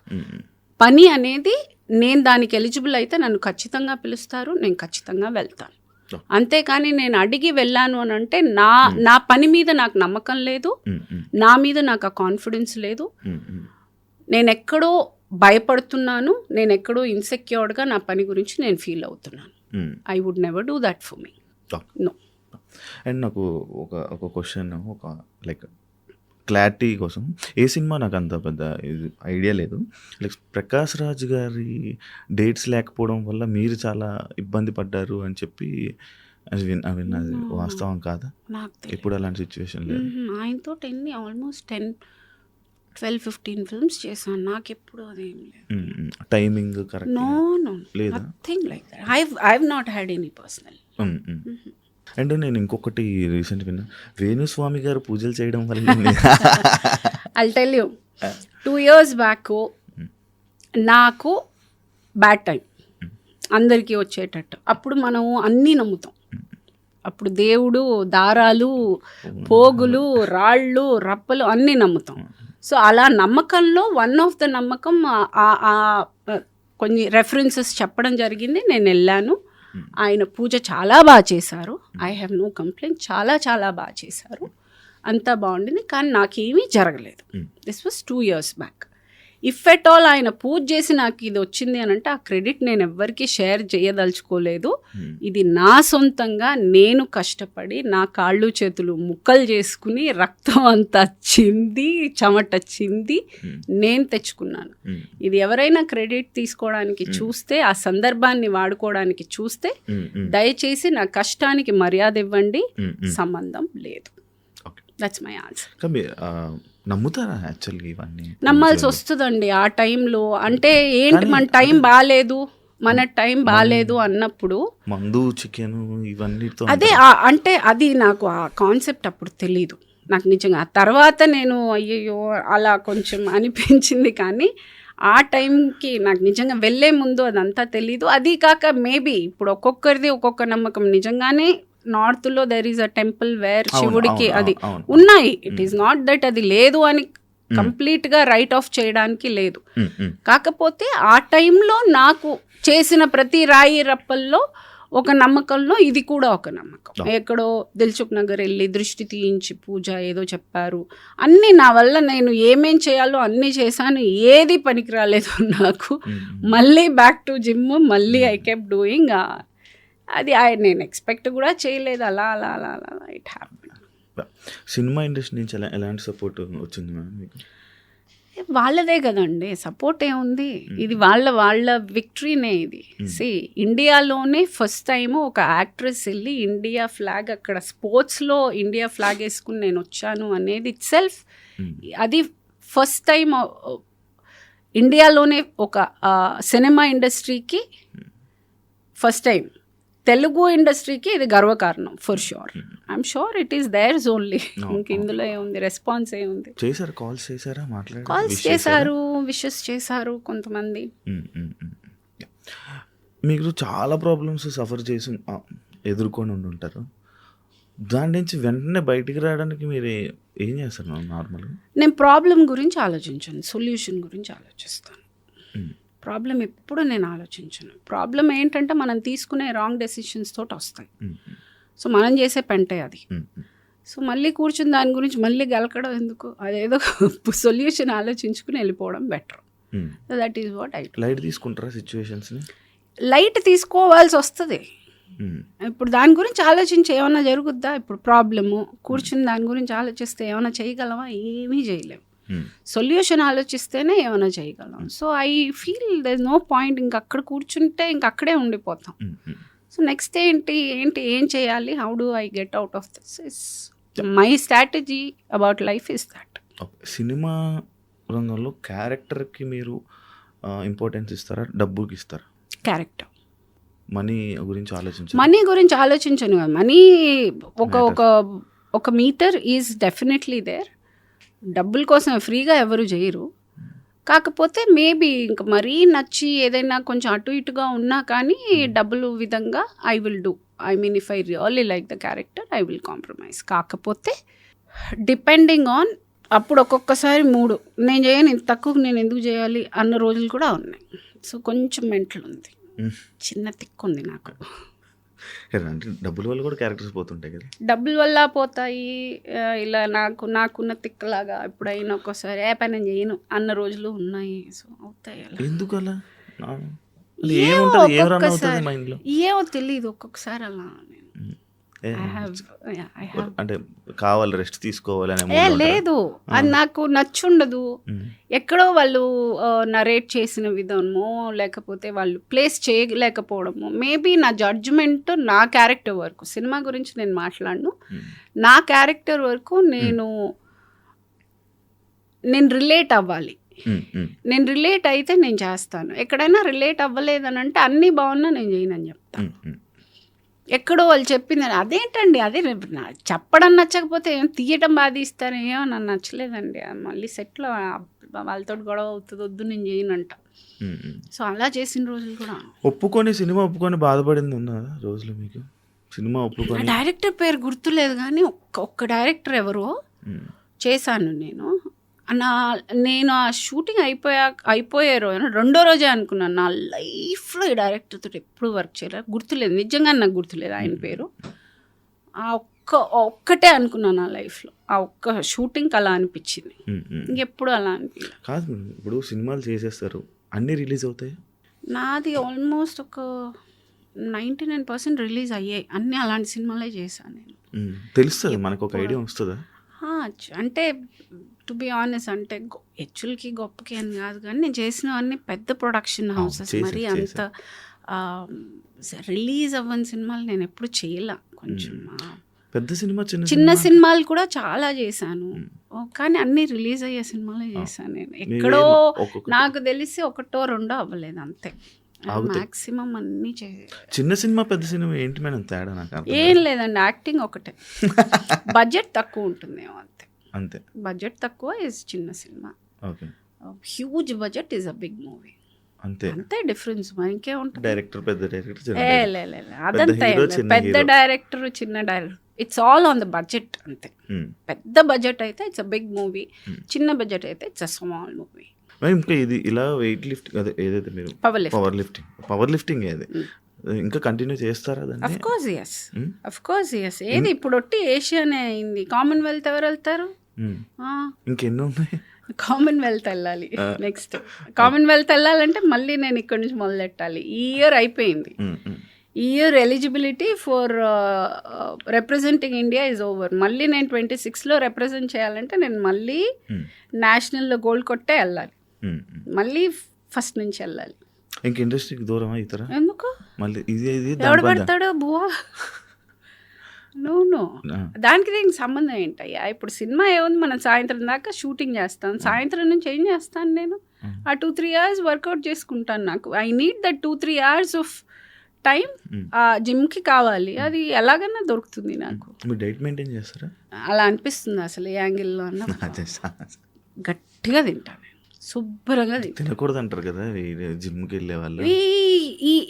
పని అనేది నేను దానికి ఎలిజిబుల్ అయితే నన్ను ఖచ్చితంగా పిలుస్తారు, నేను ఖచ్చితంగా వెళ్తాను. అంతేకాని నేను అడిగి వెళ్ళాను అని అంటే నా పని మీద నాకు నమ్మకం లేదు, నా మీద నాకు ఆ కాన్ఫిడెన్స్ లేదు, నేను ఎక్కడో భయపడుతున్నాను, నేను ఎక్కడో ఇన్సెక్యూర్డ్గా నా పని గురించి నేను ఫీల్ అవుతున్నాను. I would never do that for me. No. And నాకు ఒక క్వశ్చన్, ఒక లైక్ క్లారిటీ కోసం. ఏ సినిమా నాకు అంత పెద్ద ఐడియా లేదు. లైక్ ప్రకాష్ రాజ్ గారి డేట్స్ లేకపోవడం వల్ల మీరు చాలా ఇబ్బంది పడ్డారు అని చెప్పి అది విన్నది వాస్తవం కాదా? ఎప్పుడు అలాంటి సిచ్యువేషన్ లేదు. ఆయనతో ఆల్మోస్ట్ 10-12-15 ఫిల్మ్స్ చేశాను. నాకు ఎప్పుడు అదేం లేదు. Timing correct? నో లేదా, nothing like that. I have not had any personal. And నేను ఇంకొకటి రీసెంట్ విన్నా, వేణుస్వామి గారు పూజలు చేయడం వల్ల I'll tell you, 2 years back నాకు బ్యాడ్ టైం అందరికీ వచ్చేటట్టు. అప్పుడు మనం అన్నీ నమ్ముతాం. అప్పుడు దేవుడు, దారాలు, పోగులు, రాళ్ళు, రప్పలు అన్నీ నమ్ముతాం. సో అలా నమ్మకంలో వన్ ఆఫ్ ద నమ్మకం కొన్ని రెఫరెన్సెస్ చెప్పడం జరిగింది. నేను వెళ్ళాను. ఆయన పూజ చాలా బాగా చేశారు. I have no complaint. చాలా చాలా బాగా చేశారు, అంతా బాగుండింది. కానీ నాకేమీ జరగలేదు. This was 2 years back. If at all ఆయన పూజ చేసి నాకు ఇది వచ్చింది అని అంటే ఆ క్రెడిట్ నేను ఎవ్వరికీ షేర్ చేయదలుచుకోలేదు. ఇది నా సొంతంగా నేను కష్టపడి నా కాళ్ళు చేతులు ముక్కలు చేసుకుని రక్తం అంతా చింది చెమట చింది నేను తెచ్చుకున్నాను. ఇది ఎవరైనా క్రెడిట్ తీసుకోవడానికి చూస్తే, ఆ సందర్భాన్ని వాడుకోవడానికి చూస్తే దయచేసి నా కష్టానికి మర్యాద ఇవ్వండి, సంబంధం లేదు. That's my answer. నమ్ముతారా యాక్చువల్గా ఇవన్నీ? నమ్మాల్సి వస్తుందండి ఆ టైంలో. అంటే ఏంటి, మన టైం బాగాలేదు, మన టైం బాగాలేదు అన్నప్పుడు మందు, చికెన్ ఇవన్నీ అదే. అంటే అది నాకు ఆ కాన్సెప్ట్ అప్పుడు తెలీదు నాకు నిజంగా. ఆ తర్వాత నేను అయ్యయ్యో అలా కొంచెం అనిపించింది. కానీ ఆ టైంకి నాకు నిజంగా వెళ్ళే ముందు అదంతా తెలీదు. అది కాక మేబీ ఇప్పుడు ఒక్కొక్కరిది ఒక్కొక్క నమ్మకం. నిజంగానే నార్త్లో there is a temple where శివుడికి అది ఉన్నాయి. ఇట్ ఈస్ నాట్ దట్ అది లేదు అని కంప్లీట్గా రైట్ ఆఫ్ చేయడానికి లేదు. కాకపోతే ఆ టైంలో నాకు చేసిన ప్రతి రాయి రప్పల్లో ఒక నమ్మకంలో ఇది కూడా ఒక నమ్మకం. ఎక్కడో దిల్సుఖ్ నగర్ వెళ్ళి దృష్టి తీయించి పూజ ఏదో చెప్పారు. అన్నీ నా వల్ల నేను ఏమేం చేయాలో అన్నీ చేశాను, ఏది పనికి రాలేదు నాకు. మళ్ళీ బ్యాక్ టు జిమ్, మళ్ళీ ఐ కెప్ డూయింగ్. అది నేను ఎక్స్పెక్ట్ కూడా చేయలేదు. అలా అలా అలా అలా ఇట్ హ్యాపెన్. సినిమా ఇండస్ట్రీ నుంచి ఎలాంటి సపోర్ట్ వచ్చింది మ్యామ్ మీకు? వాళ్ళదే కదండి, సపోర్ట్ ఏముంది, ఇది వాళ్ళ విక్టరీనే ఇది. సి ఇండియాలోనే ఫస్ట్ టైం ఒక యాక్ట్రెస్ వెళ్ళి ఇండియా ఫ్లాగ్ అక్కడ స్పోర్ట్స్లో ఇండియా ఫ్లాగ్ వేసుకుని నేను వచ్చాను అనేది ఇట్ సెల్ఫ్, అది ఫస్ట్ టైం ఇండియాలోనే ఒక సినిమా ఇండస్ట్రీకి ఫస్ట్ టైం, తెలుగు ఇండస్ట్రీకి ఇది గర్వకారణం for sure. I'm sure it is there's only. ఇంక ఇందులో ఏముంది, రెస్పాన్స్ ఏముంది. చేశారు, కాల్స్ చేశారా, కాల్స్ చేశారు, విషెస్ చేశారు కొంతమంది. మీరు చాలా ప్రాబ్లమ్స్ సఫర్ చేసి ఎదుర్కొని ఉండుంటారు, దాని నుంచి వెంటనే బయటికి రావడానికి మీరు ఏం చేస్తారు నార్మల్గా? నేను ప్రాబ్లం గురించి ఆలోచించాను, సొల్యూషన్ గురించి ఆలోచిస్తాను. ప్రాబ్లం ఎప్పుడు నేను ఆలోచించను. ప్రాబ్లం ఏంటంటే మనం తీసుకునే రాంగ్ డెసిషన్స్ తోటి వస్తాయి. సో మనం చేసే పెంటే అది. సో మళ్ళీ కూర్చుని దాని గురించి మళ్ళీ గెలకడం ఎందుకు, అదేదో సొల్యూషన్ ఆలోచించుకుని వెళ్ళిపోవడం better. That is what I. Light తీసుకుంటారా సిచ్యువేషన్స్ని? లైట్ తీసుకోవాల్సి వస్తుంది. ఇప్పుడు దాని గురించి ఆలోచించి ఏమైనా జరుగుద్దా? ఇప్పుడు ప్రాబ్లము కూర్చుని దాని గురించి ఆలోచిస్తే ఏమైనా చేయగలమా? ఏమీ చేయలేము. సొల్యూషన్ ఆలోచిస్తేనే ఏమైనా చేయగలం. So I feel there is no point, ఇంక అక్కడ కూర్చుంటే ఇంక అక్కడే ఉండిపోతాం. సో నెక్స్ట్ ఏం చేయాలి, how do I get out of this, is my strategy about life is that. Cinema రంగంలో క్యారెక్టర్కి మీరు ఇంపార్టెన్స్ ఇస్తారా, డబ్బుకి ఇస్తారా? క్యారెక్టర్. మనీ గురించి ఆలోచించను. మనీ ఒక మీటర్ ఈజ్ డెఫినెట్లీ దేర్. డబ్బుల కోసం ఫ్రీగా ఎవరు చేయరు. కాకపోతే మేబీ ఇంకా మరీ నచ్చి ఏదైనా కొంచెం అటు ఇటుగా ఉన్నా కానీ డబ్బులు విధంగా I will do. I mean if I really like the character I will compromise. కాకపోతే డిపెండింగ్ ఆన్, అప్పుడు ఒక్కొక్కసారి మూడు, నేను చేయను, ఇంత తక్కువ నేను ఎందుకు చేయాలి అన్న రోజులు కూడా ఉన్నాయి. సో కొంచెం మెంటల్ ఉంది, చిన్న తిక్కు ఉంది నాకు. అంటే డబ్బుల వల్ల కూడా క్యారెక్టర్స్ పోతుంటాయి కదా? డబ్బుల వల్ల పోతాయి. ఇలా నాకున్న తిక్కలాగా ఎప్పుడైనా ఒక్కోసారి ఏ పని నేను చేయను అన్న రోజులు ఉన్నాయి. సో అవుతాయి అలా. ఎందుకు అలా? ఏమో తెలియదు, ఒక్కొక్కసారి అలా. అంటే కావాలి, రెస్ట్ తీసుకోవాలి. లేదు, అది నాకు నచ్చుండదు. ఎక్కడో వాళ్ళు నరేట్ చేసిన విధమో లేకపోతే వాళ్ళు ప్లేస్ చేయలేకపోవడము, మేబీ నా జడ్జ్మెంట్ నా క్యారెక్టర్ వరకు, సినిమా గురించి నేను మాట్లాడను, నా క్యారెక్టర్ వరకు నేను రిలేట్ అవ్వాలి. నేను రిలేట్ అయితే నేను చేస్తాను. ఎక్కడైనా రిలేట్ అవ్వలేదని అంటే అన్నీ బాగున్నా నేను చేయనని చెప్తాను. ఎక్కడో వాళ్ళు చెప్పింది అదేంటండి, అదే చెప్పడం నచ్చకపోతే ఏం తీయటం బాధ ఇస్తారు, ఏమో నన్ను నచ్చలేదండి, మళ్ళీ సెట్లో వాళ్ళతో గొడవ అవుతుంది, వద్దు నేను చేయనంట. సో అలా చేసిన రోజులు కూడా. సినిమా ఒప్పుకొని బాధపడింది ఉందా రోజులు మీకు? సినిమా ఒప్పుకొని డైరెక్టర్ పేరు గుర్తులేదు కానీ ఒక్క డైరెక్టర్ ఎవరో చేశాను నేను. నేను ఆ షూటింగ్ అయిపోయే రోజు రెండో రోజే అనుకున్నాను నా లైఫ్లో ఈ డైరెక్టర్తో ఎప్పుడు వర్క్ చేయలేదు, గుర్తులేదు, నిజంగా నాకు గుర్తులేదు ఆయన పేరు. ఆ ఒక్కటే అనుకున్నాను నా లైఫ్లో, ఆ ఒక్క షూటింగ్ అలా అనిపించింది, ఇంకెప్పుడు అలా అనిపించలేదు. కాదు, ఇప్పుడు సినిమాలు చేసేస్తారు, అన్నీ రిలీజ్ అవుతాయి. నాది ఆల్మోస్ట్ ఒక 99% రిలీజ్ అయ్యాయి, అన్నీ అలాంటి సినిమాలే చేశాను నేను. తెలుస్తుంది మనకు, ఒక ఐడియా వస్తుందా? అంటే టు బి ఆనెస్ట్, అంటే యాక్చువల్కి గొప్పకి అని కాదు కానీ నేను చేసినవన్నీ పెద్ద ప్రొడక్షన్ హౌసెస్, మరి అంత రిలీజ్ అవ్వని సినిమాలు నేను ఎప్పుడు చేయలే. కొంచెం పెద్ద సినిమా, చిన్న సినిమాలు కూడా చాలా చేశాను, కానీ అన్నీ రిలీజ్ అయ్యే సినిమాలే చేశాను నేను. ఎక్కడో నాకు తెలిసి ఒకటో రెండో అవ్వలేదు అంతే, మాక్సిమం అన్నీ చిన్న సినిమా పెద్ద సినిమా ఏంటి మేడం తేడా? నాకు ఏం లేదండి, యాక్టింగ్ ఒకటే, బడ్జెట్ తక్కువ ఉంటుందేమో అంతే. బడ్జెట్ తక్కువ ఇస్ చిన్న సినిమా, huge budget is a big movie, అంతే డిఫరెన్స్. ఇంకే ఉంటుంది, డైరెక్టర్ పెద్ద డైరెక్టర్, అదంతా పెద్ద డైరెక్టర్ చిన్న director, it's all on the budget అంతే. పెద్ద బడ్జెట్ అయితే ఇట్స్ అ బిగ్ మూవీ, చిన్న బడ్జెట్ అయితే ఇట్స్ అ స్మాల్ మూవీ. ఇంకా ఇది ఇలా వెయిట్ లిఫ్టింగ్, అదే ఏదైతే మీరు పవర్ లిఫ్టింగ్ ఏది ఇంకా కంటిన్యూ చేస్తారా? Of course yes. ఏది ఇప్పుడు ఒట్టి ఏషియానే అయింది, కామన్వెల్త్ ఎవరు వెళ్తారు? ఇంకెన్నో ఉన్నాయి. కామన్వెల్త్ వెళ్ళాలి, నెక్స్ట్ కామన్వెల్త్ వెళ్ళాలంటే మళ్ళీ నేను ఇక్కడ నుంచి మొదలెట్టాలి. ఈ ఇయర్ అయిపోయింది, year eligibility for representing India is over. మళ్ళీ నేను 26లో రిప్రజెంట్ చేయాలంటే నేను మళ్ళీ నేషనల్లో గోల్డ్ కొట్టే వెళ్ళాలి, మళ్ళీ ఫస్ట్ నుంచి వెళ్ళాలి. ఇంక ఇండస్ట్రీకి దూరం అవుతారా? ఎందుకు? మళ్ళీ ఇది ఎవడు పడతాడో బువా. నో దానికి దీనికి సంబంధం ఏంటయ్యా? ఇప్పుడు సినిమా ఏముంది, మనం సాయంత్రం దాకా షూటింగ్ చేస్తాను, సాయంత్రం నుంచి ఏం చేస్తాను నేను? ఆ 2-3 hours వర్కౌట్ చేసుకుంటాను. నాకు I need that 2-3 hours of time ఆ జిమ్కి కావాలి. అది ఎలాగైనా దొరుకుతుంది నాకు. మీరు డైట్ మెయింటైన్ చేస్తారా? అలా అనిపిస్తుంది అసలు ఏ యాంగిల్లో అన్న. గట్టిగా తింటాను నేను, శుభ్రంగా తింటాను. తినకూడదు అంటారు కదా జిమ్కి వెళ్ళే వాళ్ళు.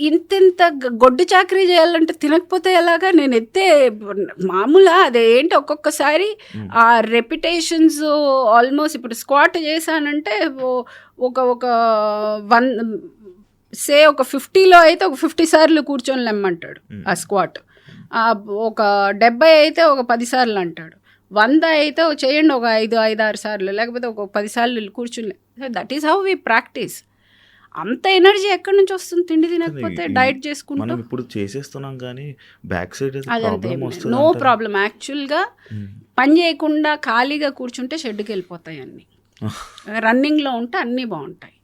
ఇంత గొడ్డు చాకరీ చేయాలంటే తినకపోతే ఎలాగా? నేను ఎత్తే మామూలా అదేంటి, ఒక్కొక్కసారి ఆ రెప్యుటేషన్స్ ఆల్మోస్ట్ ఇప్పుడు స్క్వాట్ చేశానంటే ఒక 50లో అయితే ఒక 50 సార్లు కూర్చొని లెమ్మంటాడు ఆ స్క్వాట్. ఒక 70 అయితే ఒక 10 సార్లు అంటాడు. 100 అయితే చేయండి ఒక 5-6 సార్లు, లేకపోతే ఒక 10 సార్లు కూర్చుని. That is how we practice. అంత ఎనర్జీ ఎక్కడి నుంచి వస్తుంది తిండి తినకపోతే, డైట్ చేసుకుంటాం. మనం ఇప్పుడు చేసేస్తున్నాం కానీ బ్యాక్ సైడ్ నో ప్రాబ్లం. యాక్చువల్గా పని చేయకుండా ఖాళీగా కూర్చుంటే షెడ్కి వెళ్ళిపోతాయి అన్నీ. రన్నింగ్లో ఉంటే అన్నీ బాగుంటాయి.